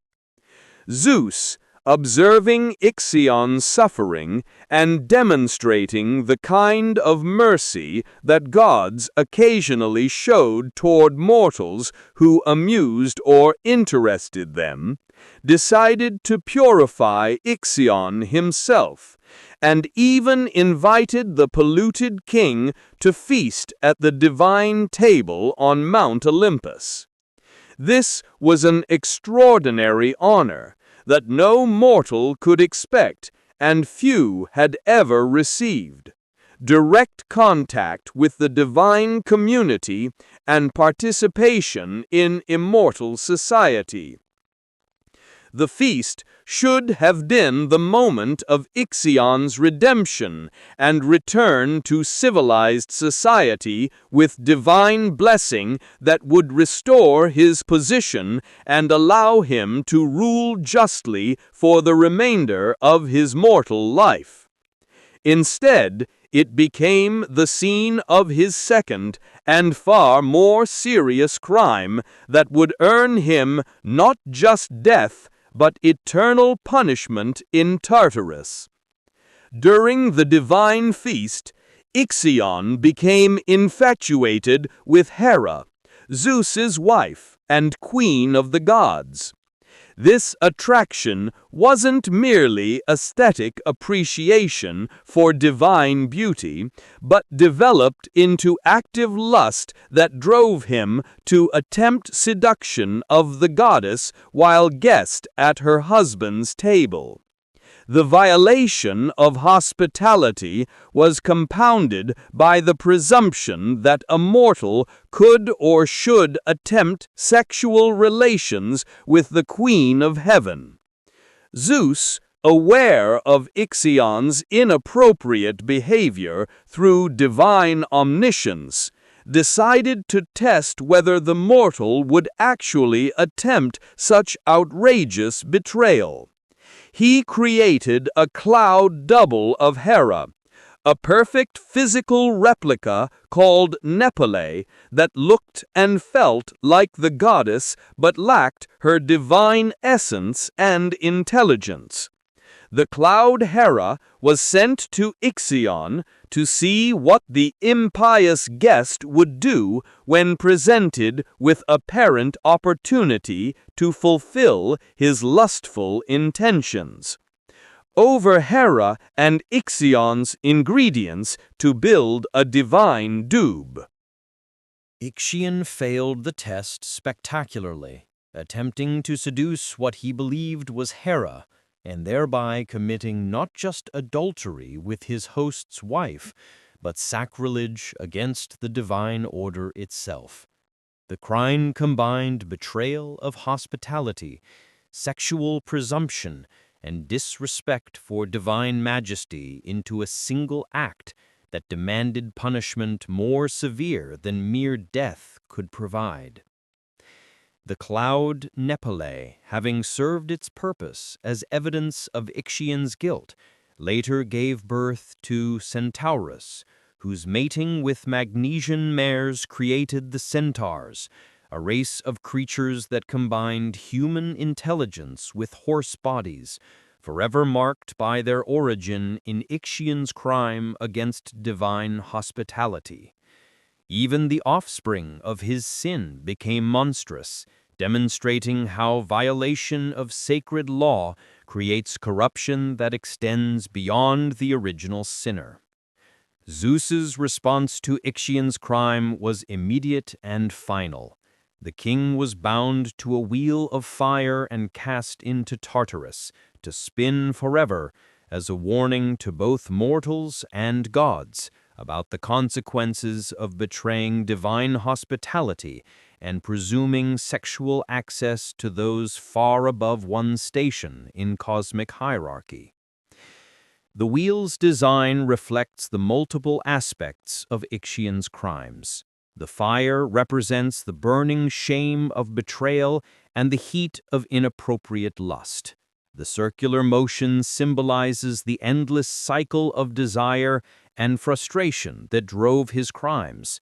Zeus, observing Ixion's suffering and demonstrating the kind of mercy that gods occasionally showed toward mortals who amused or interested them, decided to purify Ixion himself, and even invited the polluted king to feast at the divine table on Mount Olympus. This was an extraordinary honor that no mortal could expect and few had ever received: direct contact with the divine community and participation in immortal society. The feast should have been the moment of Ixion's redemption and return to civilized society with divine blessing that would restore his position and allow him to rule justly for the remainder of his mortal life. Instead, it became the scene of his second and far more serious crime that would earn him not just death, but eternal punishment in Tartarus. During the divine feast, Ixion became infatuated with Hera, Zeus's wife and queen of the gods. This attraction wasn't merely aesthetic appreciation for divine beauty, but developed into active lust that drove him to attempt seduction of the goddess while guest at her husband's table. The violation of hospitality was compounded by the presumption that a mortal could or should attempt sexual relations with the Queen of Heaven. Zeus, aware of Ixion's inappropriate behavior through divine omniscience, decided to test whether the mortal would actually attempt such outrageous betrayal. He created a cloud double of Hera, a perfect physical replica called Nepele that looked and felt like the goddess but lacked her divine essence and intelligence. The cloud Hera was sent to Ixion to see what the impious guest would do when presented with apparent opportunity to fulfill his lustful intentions. Over Hera and Ixion's ingredients to build a divine dube. Ixion failed the test spectacularly, attempting to seduce what he believed was Hera, and thereby committing not just adultery with his host's wife, but sacrilege against the divine order itself. The crime combined betrayal of hospitality, sexual presumption, and disrespect for divine majesty into a single act that demanded punishment more severe than mere death could provide. The cloud Nepele, having served its purpose as evidence of Ixion's guilt, later gave birth to Centaurus, whose mating with Magnesian mares created the centaurs, a race of creatures that combined human intelligence with horse bodies, forever marked by their origin in Ixion's crime against divine hospitality. Even the offspring of his sin became monstrous, demonstrating how violation of sacred law creates corruption that extends beyond the original sinner. Zeus's response to Ixion's crime was immediate and final. The king was bound to a wheel of fire and cast into Tartarus, to spin forever, as a warning to both mortals and gods about the consequences of betraying divine hospitality and presuming sexual access to those far above one's station in cosmic hierarchy. The wheel's design reflects the multiple aspects of Ixion's crimes. The fire represents the burning shame of betrayal and the heat of inappropriate lust. The circular motion symbolizes the endless cycle of desire and frustration that drove his crimes.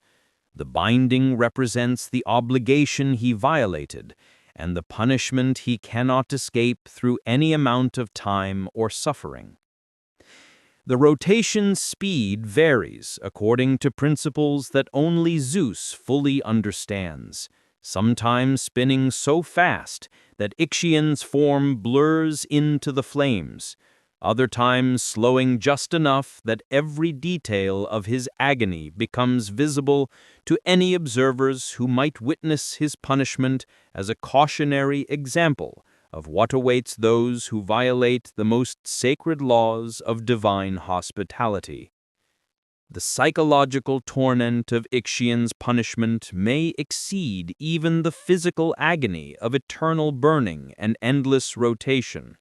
The binding represents the obligation he violated and the punishment he cannot escape through any amount of time or suffering. The rotation speed varies according to principles that only Zeus fully understands, sometimes spinning so fast that Ixion's form blurs into the flames, other times slowing just enough that every detail of his agony becomes visible to any observers who might witness his punishment as a cautionary example of what awaits those who violate the most sacred laws of divine hospitality. The psychological torment of Ixion's punishment may exceed even the physical agony of eternal burning and endless rotation.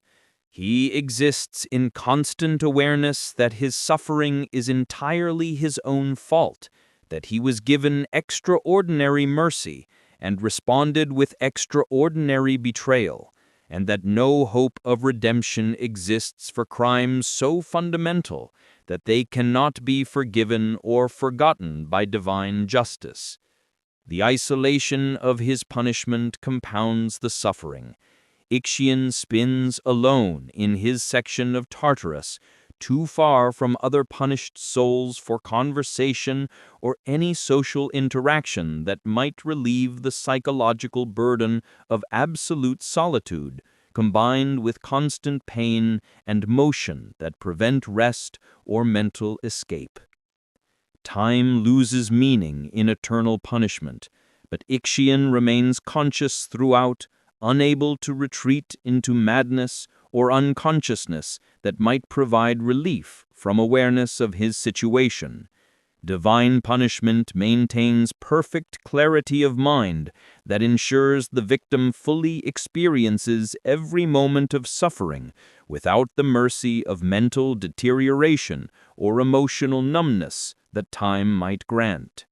He exists in constant awareness that his suffering is entirely his own fault, that he was given extraordinary mercy and responded with extraordinary betrayal, and that no hope of redemption exists for crimes so fundamental that they cannot be forgiven or forgotten by divine justice. The isolation of his punishment compounds the suffering. Ixion spins alone in his section of Tartarus, too far from other punished souls for conversation or any social interaction that might relieve the psychological burden of absolute solitude, combined with constant pain and motion that prevent rest or mental escape. Time loses meaning in eternal punishment, but Ixion remains conscious throughout, unable to retreat into madness or unconsciousness that might provide relief from awareness of his situation. Divine punishment maintains perfect clarity of mind that ensures the victim fully experiences every moment of suffering without the mercy of mental deterioration or emotional numbness that time might grant.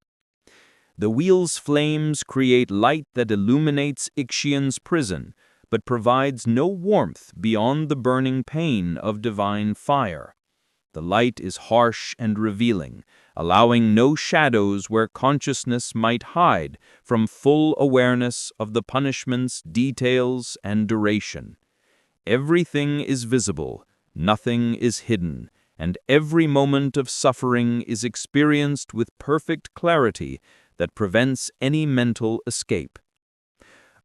The wheel's flames create light that illuminates Ixion's prison, but provides no warmth beyond the burning pain of divine fire. The light is harsh and revealing, allowing no shadows where consciousness might hide from full awareness of the punishment's details and duration. Everything is visible, nothing is hidden, and every moment of suffering is experienced with perfect clarity that prevents any mental escape.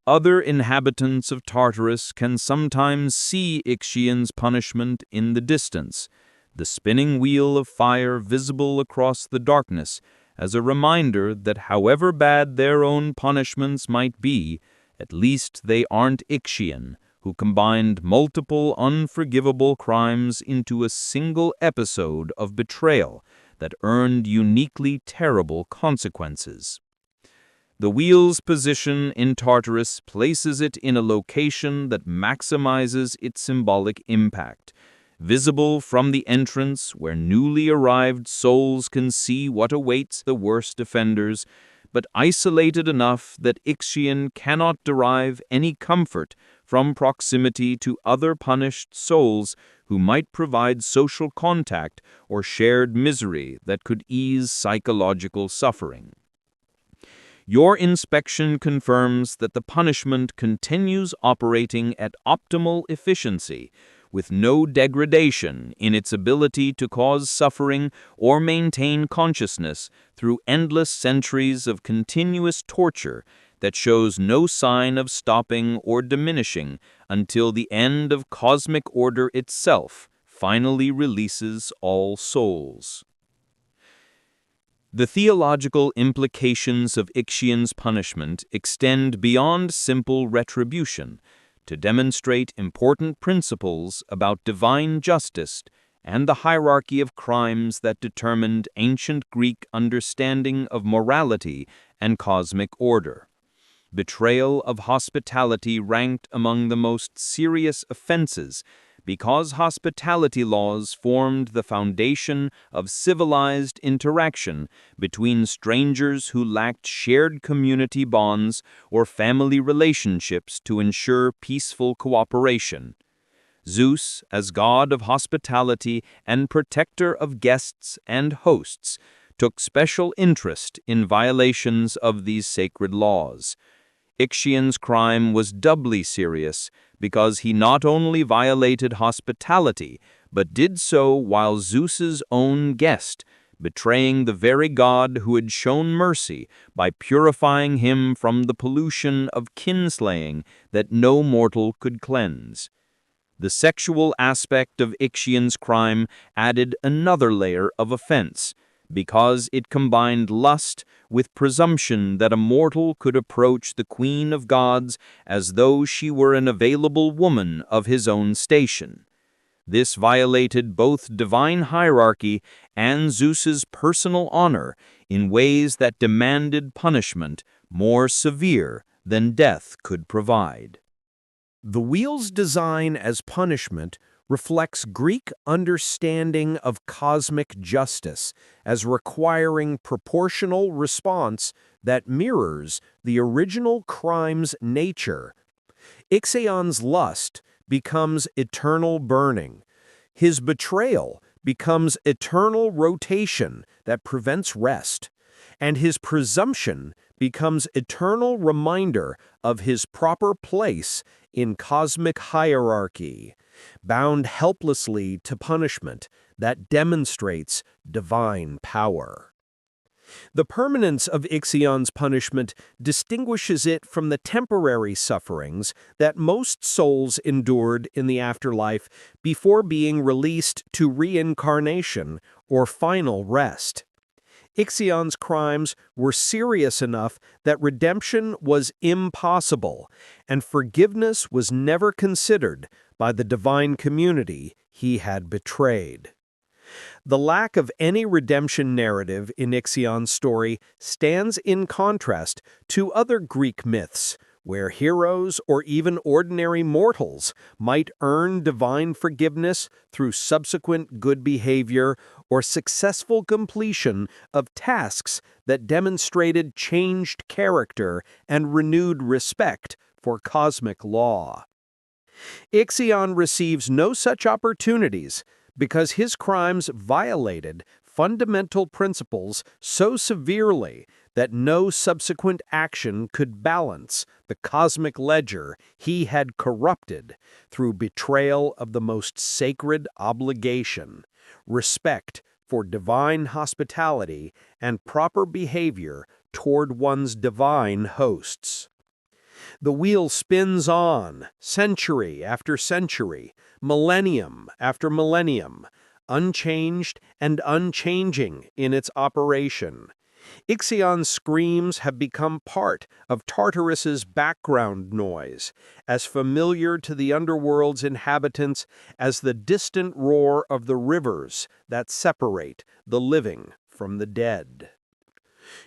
Other inhabitants of Tartarus can sometimes see Ixion's punishment in the distance, the spinning wheel of fire visible across the darkness as a reminder that however bad their own punishments might be, at least they aren't Ixion, who combined multiple unforgivable crimes into a single episode of betrayal that earned uniquely terrible consequences. The wheel's position in Tartarus places it in a location that maximizes its symbolic impact, visible from the entrance where newly arrived souls can see what awaits the worst offenders, but isolated enough that Ixion cannot derive any comfort from proximity to other punished souls who might provide social contact or shared misery that could ease psychological suffering. Your inspection confirms that the punishment continues operating at optimal efficiency, with no degradation in its ability to cause suffering or maintain consciousness through endless centuries of continuous torture that shows no sign of stopping or diminishing until the end of cosmic order itself finally releases all souls. The theological implications of Ixion's punishment extend beyond simple retribution to demonstrate important principles about divine justice and the hierarchy of crimes that determined ancient Greek understanding of morality and cosmic order. Betrayal of hospitality ranked among the most serious offenses because hospitality laws formed the foundation of civilized interaction between strangers who lacked shared community bonds or family relationships to ensure peaceful cooperation. Zeus, as god of hospitality and protector of guests and hosts, took special interest in violations of these sacred laws. Ixion's crime was doubly serious because he not only violated hospitality, but did so while Zeus's own guest, betraying the very god who had shown mercy by purifying him from the pollution of kinslaying that no mortal could cleanse. The sexual aspect of Ixion's crime added another layer of offense, because it combined lust with presumption that a mortal could approach the Queen of Gods as though she were an available woman of his own station. This violated both divine hierarchy and Zeus's personal honor in ways that demanded punishment more severe than death could provide. The wheel's design as punishment reflects Greek understanding of cosmic justice as requiring proportional response that mirrors the original crime's nature. Ixion's lust becomes eternal burning. His betrayal becomes eternal rotation that prevents rest. And his presumption becomes eternal reminder of his proper place in cosmic hierarchy, bound helplessly to punishment that demonstrates divine power. The permanence of Ixion's punishment distinguishes it from the temporary sufferings that most souls endured in the afterlife before being released to reincarnation or final rest. Ixion's crimes were serious enough that redemption was impossible, and forgiveness was never considered by the divine community he had betrayed. The lack of any redemption narrative in Ixion's story stands in contrast to other Greek myths, where heroes or even ordinary mortals might earn divine forgiveness through subsequent good behavior or successful completion of tasks that demonstrated changed character and renewed respect for cosmic law. Ixion receives no such opportunities because his crimes violated fundamental principles so severely that no subsequent action could balance the cosmic ledger he had corrupted through betrayal of the most sacred obligation, respect for divine hospitality, and proper behavior toward one's divine hosts. The wheel spins on, century after century, millennium after millennium, unchanged and unchanging in its operation. Ixion's screams have become part of Tartarus's background noise, as familiar to the underworld's inhabitants as the distant roar of the rivers that separate the living from the dead.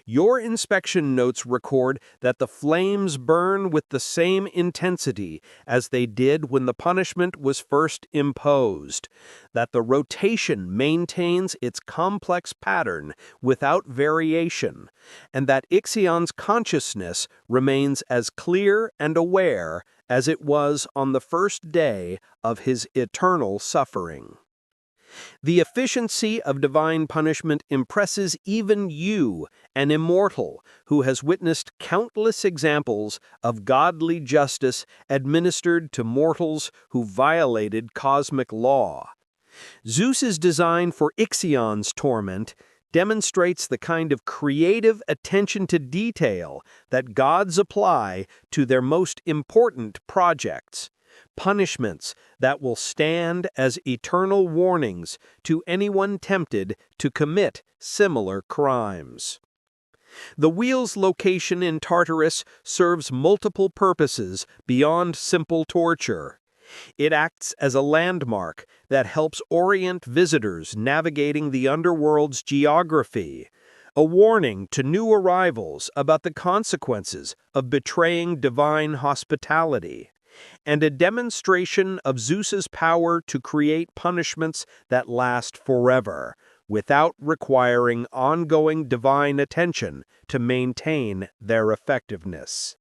Your inspection notes record that the flames burn with the same intensity as they did when the punishment was first imposed, that the rotation maintains its complex pattern without variation, and that Ixion's consciousness remains as clear and aware as it was on the first day of his eternal suffering. The efficiency of divine punishment impresses even you, an immortal, who has witnessed countless examples of godly justice administered to mortals who violated cosmic law. Zeus's design for Ixion's torment demonstrates the kind of creative attention to detail that gods apply to their most important projects. Punishments that will stand as eternal warnings to anyone tempted to commit similar crimes. The wheel's location in Tartarus serves multiple purposes beyond simple torture. It acts as a landmark that helps orient visitors navigating the underworld's geography, a warning to new arrivals about the consequences of betraying divine hospitality, and a demonstration of Zeus's power to create punishments that last forever, without requiring ongoing divine attention to maintain their effectiveness.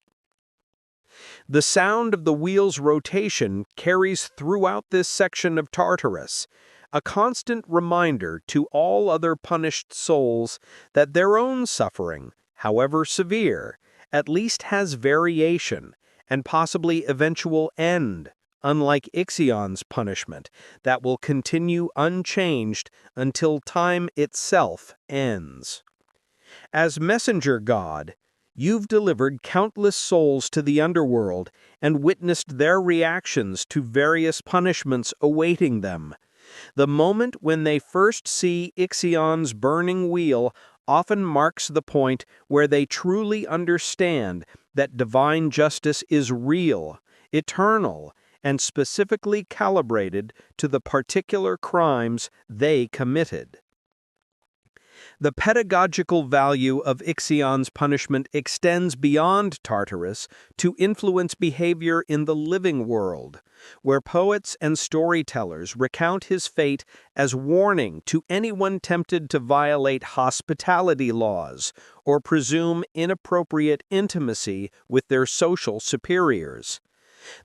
The sound of the wheel's rotation carries throughout this section of Tartarus, a constant reminder to all other punished souls that their own suffering, however severe, at least has variation and possibly eventual end, unlike Ixion's punishment, that will continue unchanged until time itself ends. As messenger god, you've delivered countless souls to the underworld and witnessed their reactions to various punishments awaiting them. The moment when they first see Ixion's burning wheel often marks the point where they truly understand that divine justice is real, eternal, and specifically calibrated to the particular crimes they committed. The pedagogical value of Ixion's punishment extends beyond Tartarus to influence behavior in the living world, where poets and storytellers recount his fate as warning to anyone tempted to violate hospitality laws or presume inappropriate intimacy with their social superiors.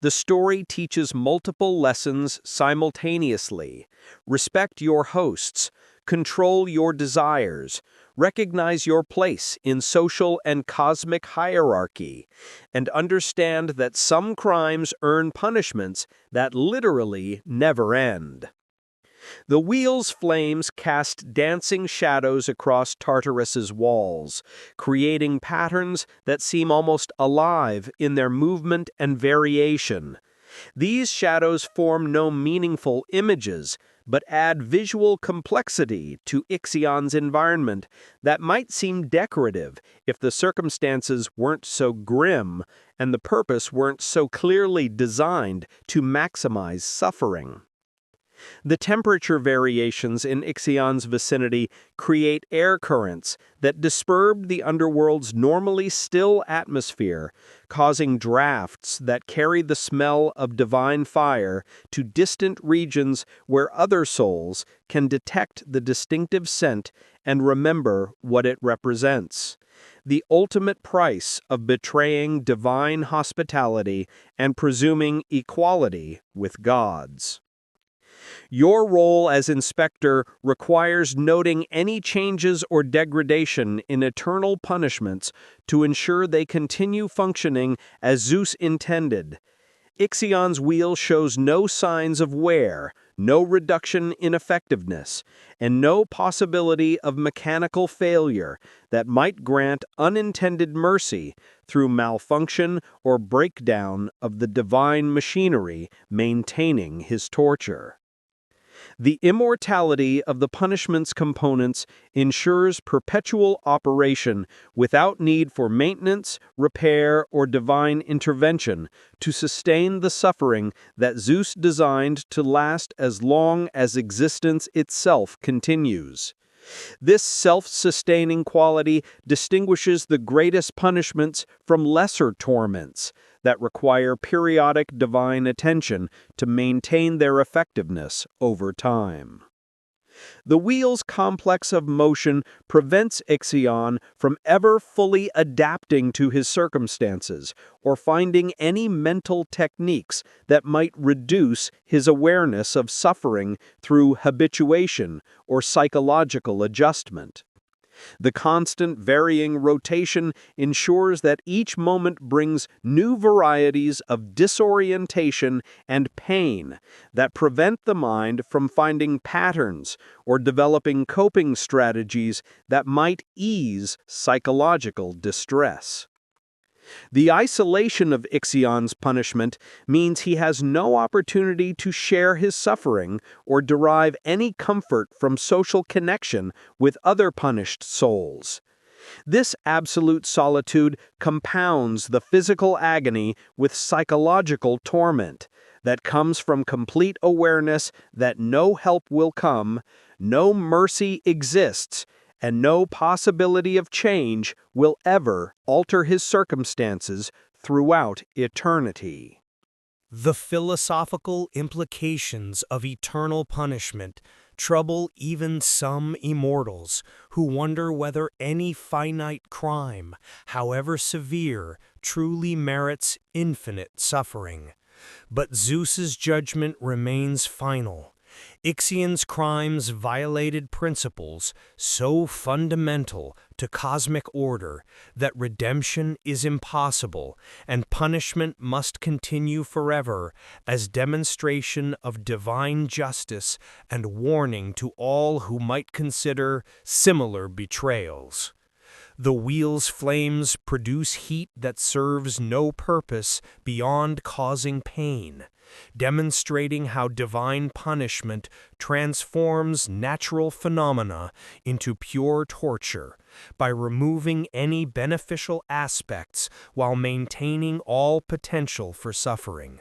The story teaches multiple lessons simultaneously. Respect your hosts, control your desires, recognize your place in social and cosmic hierarchy, and understand that some crimes earn punishments that literally never end. The wheel's flames cast dancing shadows across Tartarus's walls, creating patterns that seem almost alive in their movement and variation. These shadows form no meaningful images, but add visual complexity to Ixion's environment that might seem decorative if the circumstances weren't so grim and the purpose weren't so clearly designed to maximize suffering. The temperature variations in Ixion's vicinity create air currents that disturb the underworld's normally still atmosphere, causing drafts that carry the smell of divine fire to distant regions where other souls can detect the distinctive scent and remember what it represents. The ultimate price of betraying divine hospitality and presuming equality with gods. Your role as inspector requires noting any changes or degradation in eternal punishments to ensure they continue functioning as Zeus intended. Ixion's wheel shows no signs of wear, no reduction in effectiveness, and no possibility of mechanical failure that might grant unintended mercy through malfunction or breakdown of the divine machinery maintaining his torture. The immortality of the punishment's components ensures perpetual operation without need for maintenance, repair, or divine intervention to sustain the suffering that Zeus designed to last as long as existence itself continues. This self-sustaining quality distinguishes the greatest punishments from lesser torments that require periodic divine attention to maintain their effectiveness over time. The wheel's complex of motion prevents Ixion from ever fully adapting to his circumstances or finding any mental techniques that might reduce his awareness of suffering through habituation or psychological adjustment. The constant varying rotation ensures that each moment brings new varieties of disorientation and pain that prevent the mind from finding patterns or developing coping strategies that might ease psychological distress. The isolation of Ixion's punishment means he has no opportunity to share his suffering or derive any comfort from social connection with other punished souls. This absolute solitude compounds the physical agony with psychological torment that comes from complete awareness that no help will come, no mercy exists, and no possibility of change will ever alter his circumstances throughout eternity. The philosophical implications of eternal punishment trouble even some immortals who wonder whether any finite crime, however severe, truly merits infinite suffering. But Zeus's judgment remains final. Ixion's crimes violated principles so fundamental to cosmic order that redemption is impossible and punishment must continue forever as demonstration of divine justice and warning to all who might consider similar betrayals. The wheel's flames produce heat that serves no purpose beyond causing pain, demonstrating how divine punishment transforms natural phenomena into pure torture by removing any beneficial aspects while maintaining all potential for suffering.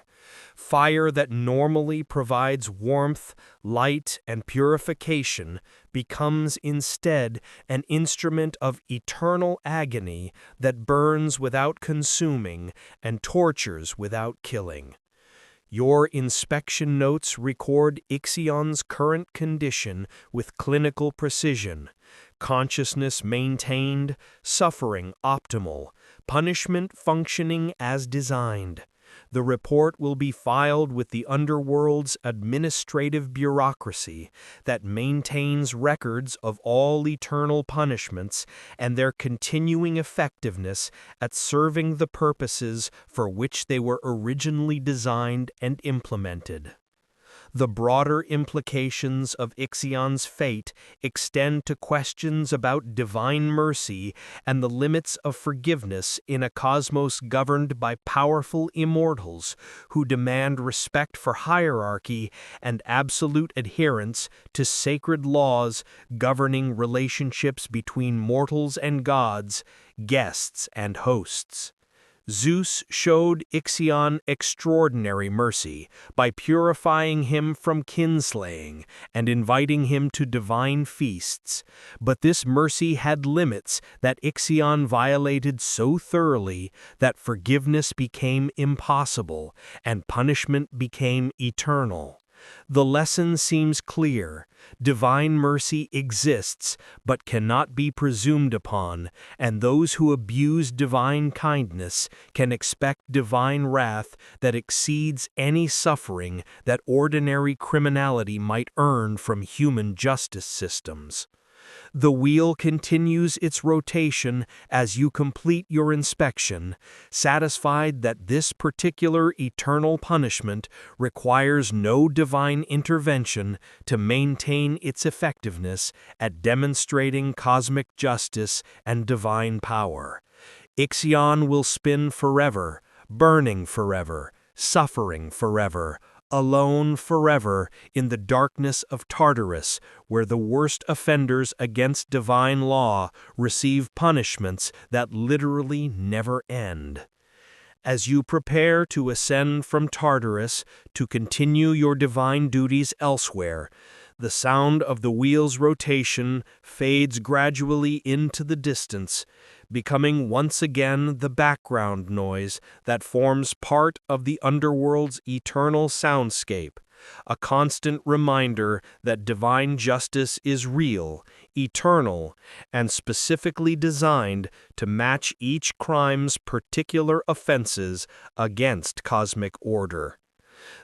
Fire that normally provides warmth, light, and purification becomes instead an instrument of eternal agony that burns without consuming and tortures without killing. Your inspection notes record Ixion's current condition with clinical precision: consciousness maintained, suffering optimal, punishment functioning as designed. The report will be filed with the underworld's administrative bureaucracy that maintains records of all eternal punishments and their continuing effectiveness at serving the purposes for which they were originally designed and implemented. The broader implications of Ixion's fate extend to questions about divine mercy and the limits of forgiveness in a cosmos governed by powerful immortals who demand respect for hierarchy and absolute adherence to sacred laws governing relationships between mortals and gods, guests and hosts. Zeus showed Ixion extraordinary mercy by purifying him from kinslaying and inviting him to divine feasts, but this mercy had limits that Ixion violated so thoroughly that forgiveness became impossible and punishment became eternal. The lesson seems clear. Divine mercy exists, but cannot be presumed upon, and those who abuse divine kindness can expect divine wrath that exceeds any suffering that ordinary criminality might earn from human justice systems. The wheel continues its rotation as you complete your inspection, satisfied that this particular eternal punishment requires no divine intervention to maintain its effectiveness at demonstrating cosmic justice and divine power. Ixion will spin forever, burning forever, suffering forever, alone forever in the darkness of Tartarus, where the worst offenders against divine law receive punishments that literally never end. As you prepare to ascend from Tartarus to continue your divine duties elsewhere, The sound of the wheel's rotation fades gradually into the distance, becoming once again the background noise that forms part of the underworld's eternal soundscape, a constant reminder that divine justice is real, eternal, and specifically designed to match each crime's particular offenses against cosmic order.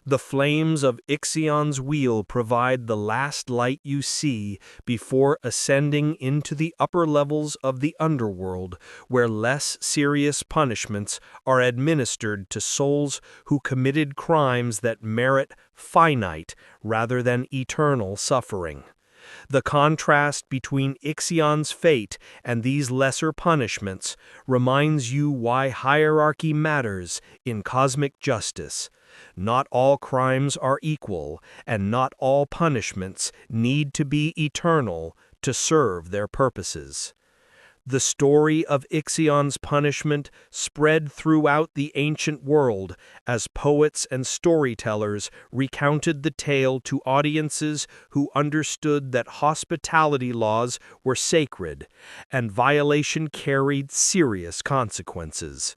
The flames of Ixion's wheel provide the last light you see before ascending into the upper levels of the underworld, where less serious punishments are administered to souls who committed crimes that merit finite rather than eternal suffering. The contrast between Ixion's fate and these lesser punishments reminds you why hierarchy matters in cosmic justice. Not all crimes are equal, and not all punishments need to be eternal to serve their purposes. The story of Ixion's punishment spread throughout the ancient world as poets and storytellers recounted the tale to audiences who understood that hospitality laws were sacred and violation carried serious consequences.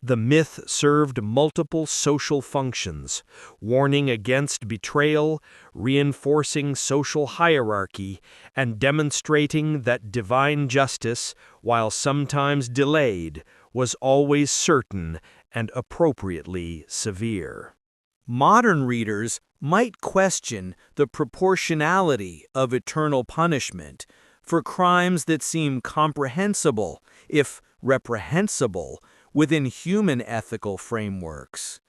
The myth served multiple social functions, warning against betrayal, reinforcing social hierarchy, and demonstrating that divine justice, while sometimes delayed, was always certain and appropriately severe. Modern readers might question the proportionality of eternal punishment for crimes that seem comprehensible, if reprehensible, within human ethical frameworks.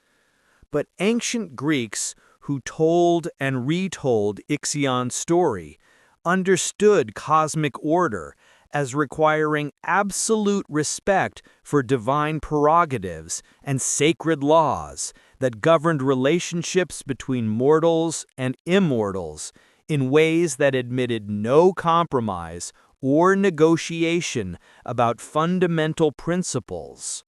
But ancient Greeks who told and retold Ixion's story understood cosmic order as requiring absolute respect for divine prerogatives and sacred laws that governed relationships between mortals and immortals in ways that admitted no compromise or negotiation about fundamental principles.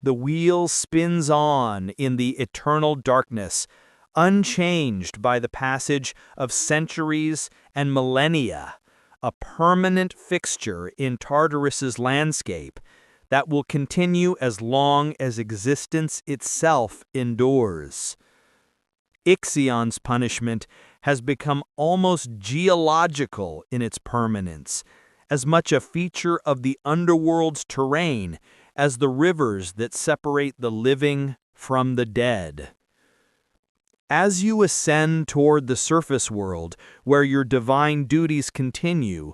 The wheel spins on in the eternal darkness, unchanged by the passage of centuries and millennia, a permanent fixture in Tartarus's landscape that will continue as long as existence itself endures. Ixion's punishment has become almost geological in its permanence, as much a feature of the underworld's terrain as the rivers that separate the living from the dead. As you ascend toward the surface world, where your divine duties continue,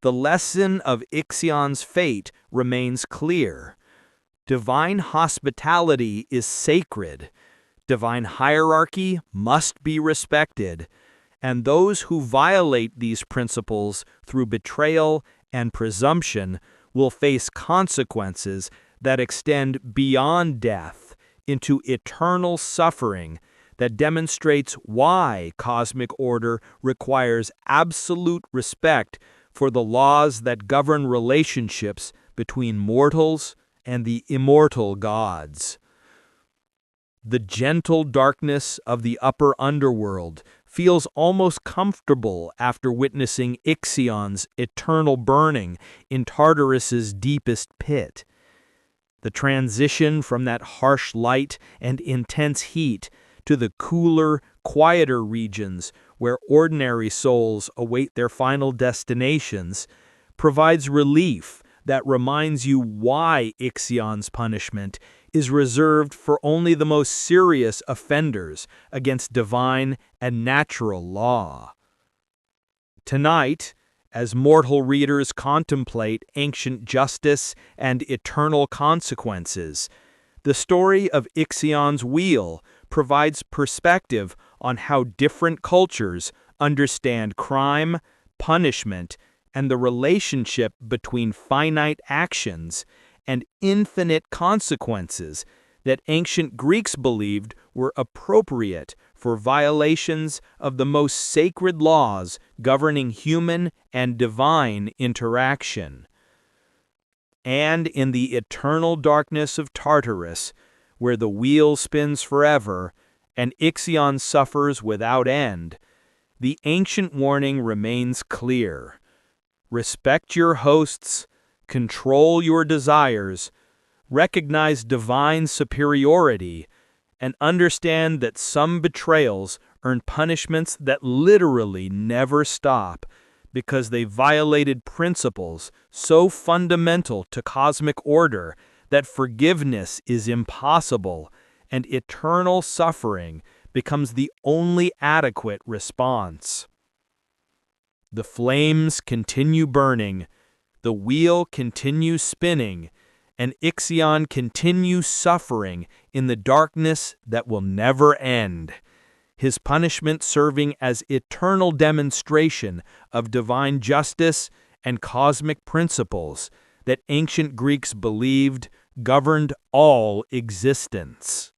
the lesson of Ixion's fate remains clear. Divine hospitality is sacred, divine hierarchy must be respected, and those who violate these principles through betrayal and presumption will face consequences that extend beyond death into eternal suffering that demonstrates why cosmic order requires absolute respect for the laws that govern relationships between mortals and the immortal gods. The gentle darkness of the upper underworld feels almost comfortable after witnessing Ixion's eternal burning in Tartarus's deepest pit. The transition from that harsh light and intense heat to the cooler, quieter regions where ordinary souls await their final destinations provides relief that reminds you why Ixion's punishment is reserved for only the most serious offenders against divine and natural law. Tonight, as mortal readers contemplate ancient justice and eternal consequences, the story of Ixion's wheel provides perspective on how different cultures understand crime, punishment, and the relationship between finite actions and infinite consequences that ancient Greeks believed were appropriate for violations of the most sacred laws governing human and divine interaction. And in the eternal darkness of Tartarus, where the wheel spins forever and Ixion suffers without end, the ancient warning remains clear. Respect your hosts, control your desires, recognize divine superiority, and understand that some betrayals earn punishments that literally never stop because they violated principles so fundamental to cosmic order that forgiveness is impossible and eternal suffering becomes the only adequate response. The flames continue burning, the wheel continues spinning, and Ixion continues suffering in the darkness that will never end, his punishment serving as eternal demonstration of divine justice and cosmic principles that ancient Greeks believed governed all existence.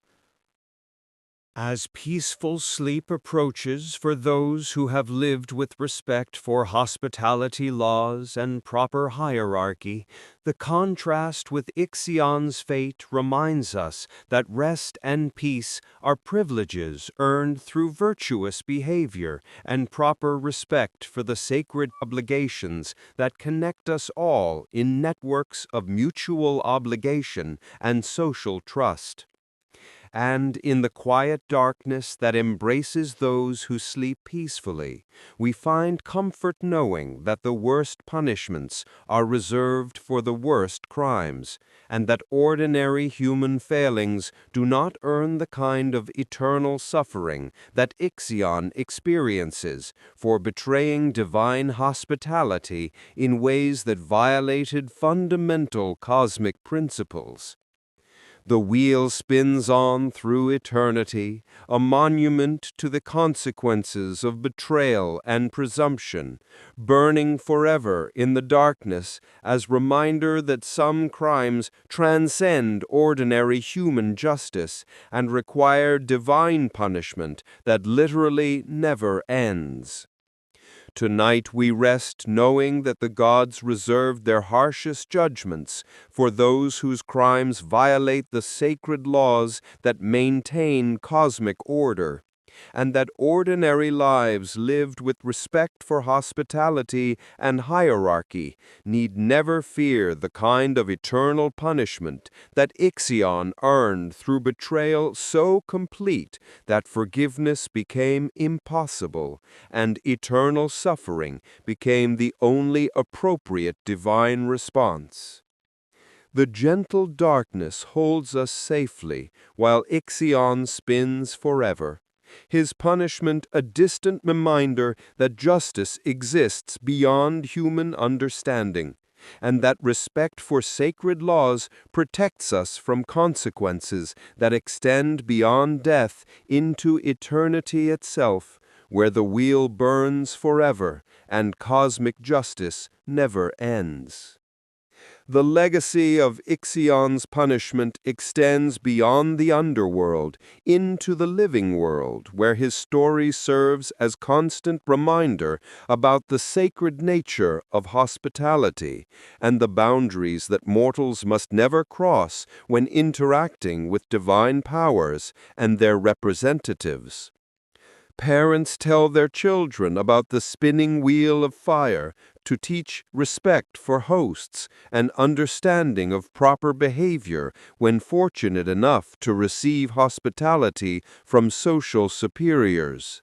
As peaceful sleep approaches for those who have lived with respect for hospitality laws and proper hierarchy, the contrast with Ixion's fate reminds us that rest and peace are privileges earned through virtuous behavior and proper respect for the sacred obligations that connect us all in networks of mutual obligation and social trust. And in the quiet darkness that embraces those who sleep peacefully, we find comfort knowing that the worst punishments are reserved for the worst crimes, and that ordinary human failings do not earn the kind of eternal suffering that Ixion experiences for betraying divine hospitality in ways that violated fundamental cosmic principles. The wheel spins on through eternity, a monument to the consequences of betrayal and presumption, burning forever in the darkness as reminder that some crimes transcend ordinary human justice and require divine punishment that literally never ends. Tonight we rest knowing that the gods reserved their harshest judgments for those whose crimes violate the sacred laws that maintain cosmic order, and that ordinary lives lived with respect for hospitality and hierarchy need never fear the kind of eternal punishment that Ixion earned through betrayal so complete that forgiveness became impossible and eternal suffering became the only appropriate divine response. The gentle darkness holds us safely while Ixion spins forever, his punishment a distant reminder that justice exists beyond human understanding, and that respect for sacred laws protects us from consequences that extend beyond death into eternity itself, where the wheel burns forever and cosmic justice never ends. The legacy of Ixion's punishment extends beyond the underworld into the living world, where his story serves as constant reminder about the sacred nature of hospitality and the boundaries that mortals must never cross when interacting with divine powers and their representatives. Parents tell their children about the spinning wheel of fire to teach respect for hosts and understanding of proper behavior when fortunate enough to receive hospitality from social superiors.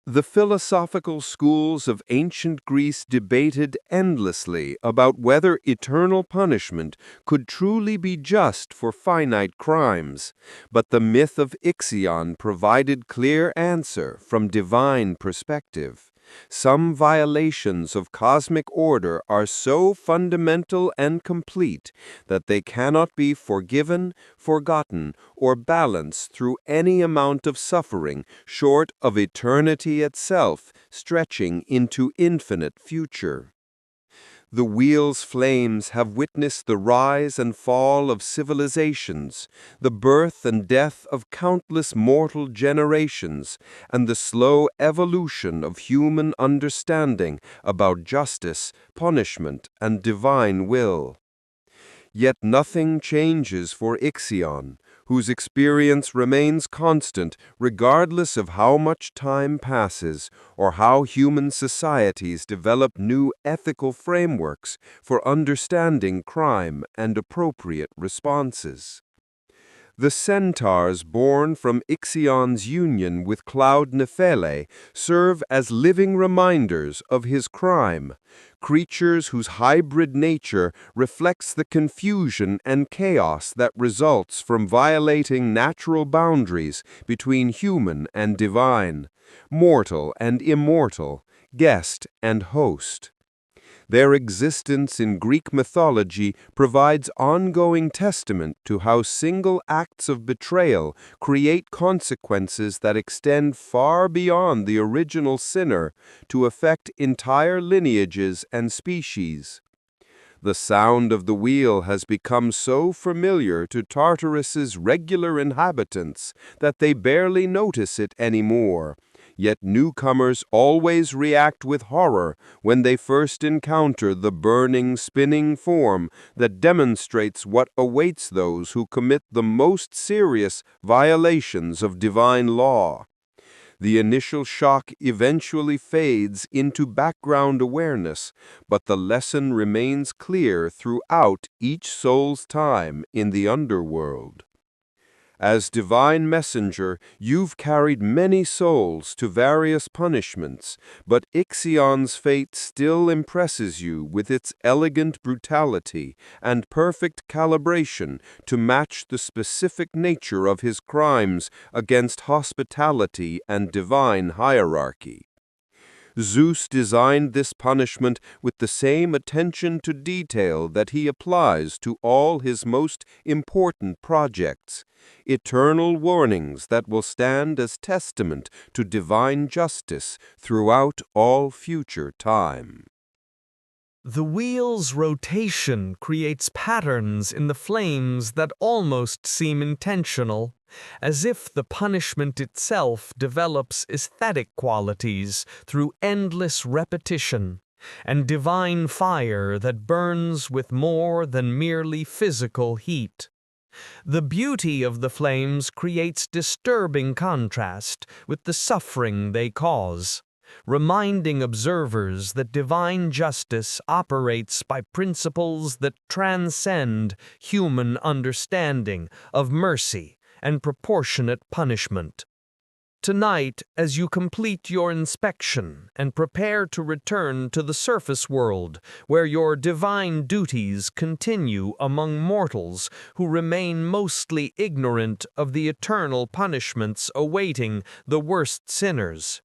The philosophical schools of ancient Greece debated endlessly about whether eternal punishment could truly be just for finite crimes, but the myth of Ixion provided clear answer from divine perspective. Some violations of cosmic order are so fundamental and complete that they cannot be forgiven, forgotten, or balanced through any amount of suffering short of eternity itself stretching into infinite future. The wheel's flames have witnessed the rise and fall of civilizations, the birth and death of countless mortal generations, and the slow evolution of human understanding about justice, punishment, and divine will. Yet nothing changes for Ixion, whose experience remains constant regardless of how much time passes or how human societies develop new ethical frameworks for understanding crime and appropriate responses. The centaurs born from Ixion's union with Cloud Nephele serve as living reminders of his crime, creatures whose hybrid nature reflects the confusion and chaos that results from violating natural boundaries between human and divine, mortal and immortal, guest and host. Their existence in Greek mythology provides ongoing testament to how single acts of betrayal create consequences that extend far beyond the original sinner to affect entire lineages and species. The sound of the wheel has become so familiar to Tartarus's regular inhabitants that they barely notice it anymore. Yet newcomers always react with horror when they first encounter the burning, spinning form that demonstrates what awaits those who commit the most serious violations of divine law. The initial shock eventually fades into background awareness, but the lesson remains clear throughout each soul's time in the underworld. As divine messenger, you've carried many souls to various punishments, but Ixion's fate still impresses you with its elegant brutality and perfect calibration to match the specific nature of his crimes against hospitality and divine hierarchy. Zeus designed this punishment with the same attention to detail that he applies to all his most important projects, eternal warnings that will stand as testament to divine justice throughout all future time. The wheel's rotation creates patterns in the flames that almost seem intentional, as if the punishment itself develops aesthetic qualities through endless repetition, and divine fire that burns with more than merely physical heat. The beauty of the flames creates disturbing contrast with the suffering they cause, reminding observers that divine justice operates by principles that transcend human understanding of mercy and proportionate punishment. Tonight, as you complete your inspection and prepare to return to the surface world, where your divine duties continue among mortals who remain mostly ignorant of the eternal punishments awaiting the worst sinners,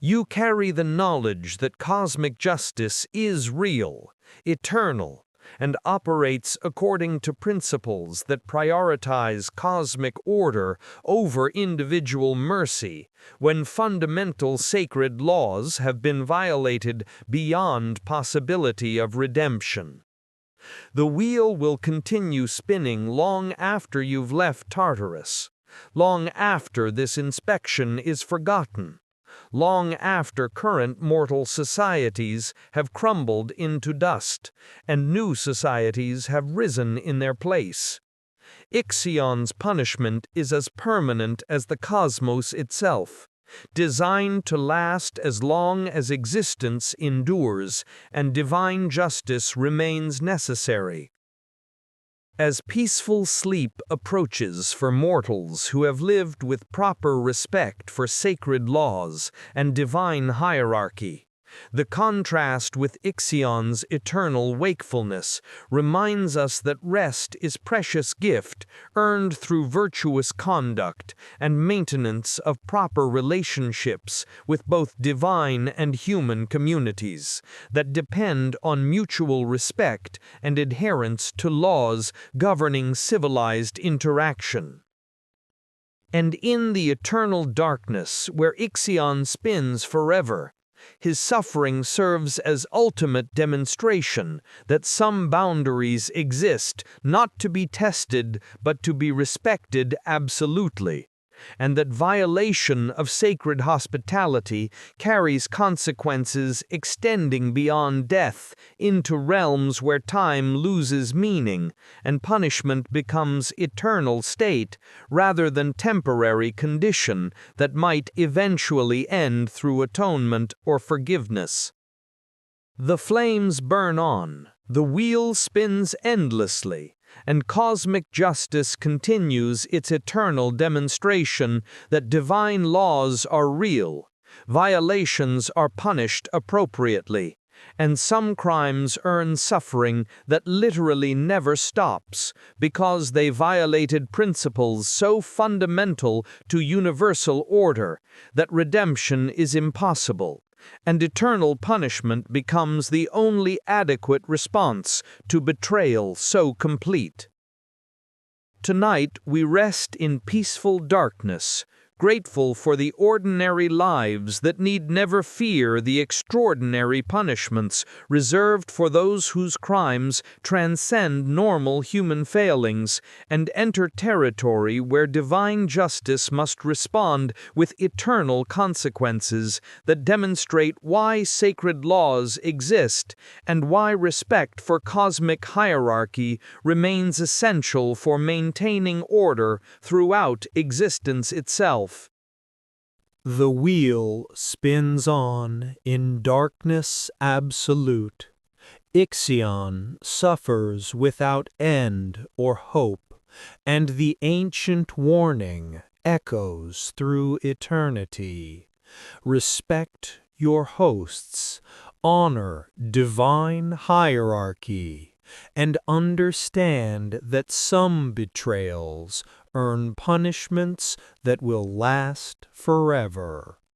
you carry the knowledge that cosmic justice is real, eternal, and operates according to principles that prioritize cosmic order over individual mercy when fundamental sacred laws have been violated beyond possibility of redemption. The wheel will continue spinning long after you've left Tartarus, long after this inspection is forgotten, long after current mortal societies have crumbled into dust, and new societies have risen in their place. Ixion's punishment is as permanent as the cosmos itself, designed to last as long as existence endures and divine justice remains necessary. As peaceful sleep approaches for mortals who have lived with proper respect for sacred laws and divine hierarchy, the contrast with Ixion's eternal wakefulness reminds us that rest is precious gift earned through virtuous conduct and maintenance of proper relationships with both divine and human communities that depend on mutual respect and adherence to laws governing civilized interaction. And in the eternal darkness where Ixion spins forever, his suffering serves as ultimate demonstration that some boundaries exist not to be tested but to be respected absolutely, and that violation of sacred hospitality carries consequences extending beyond death into realms where time loses meaning and punishment becomes eternal state rather than temporary condition that might eventually end through atonement or forgiveness. The flames burn on, the wheel spins endlessly, and cosmic justice continues its eternal demonstration that divine laws are real, violations are punished appropriately, and some crimes earn suffering that literally never stops because they violated principles so fundamental to universal order that redemption is impossible, and eternal punishment becomes the only adequate response to betrayal so complete. Tonight we rest in peaceful darkness, grateful for the ordinary lives that need never fear the extraordinary punishments reserved for those whose crimes transcend normal human failings and enter territory where divine justice must respond with eternal consequences that demonstrate why sacred laws exist and why respect for cosmic hierarchy remains essential for maintaining order throughout existence itself. The wheel spins on in darkness absolute. Ixion suffers without end or hope, and the ancient warning echoes through eternity. Respect your hosts, honor divine hierarchy, and understand that some betrayals earn punishments that will last forever.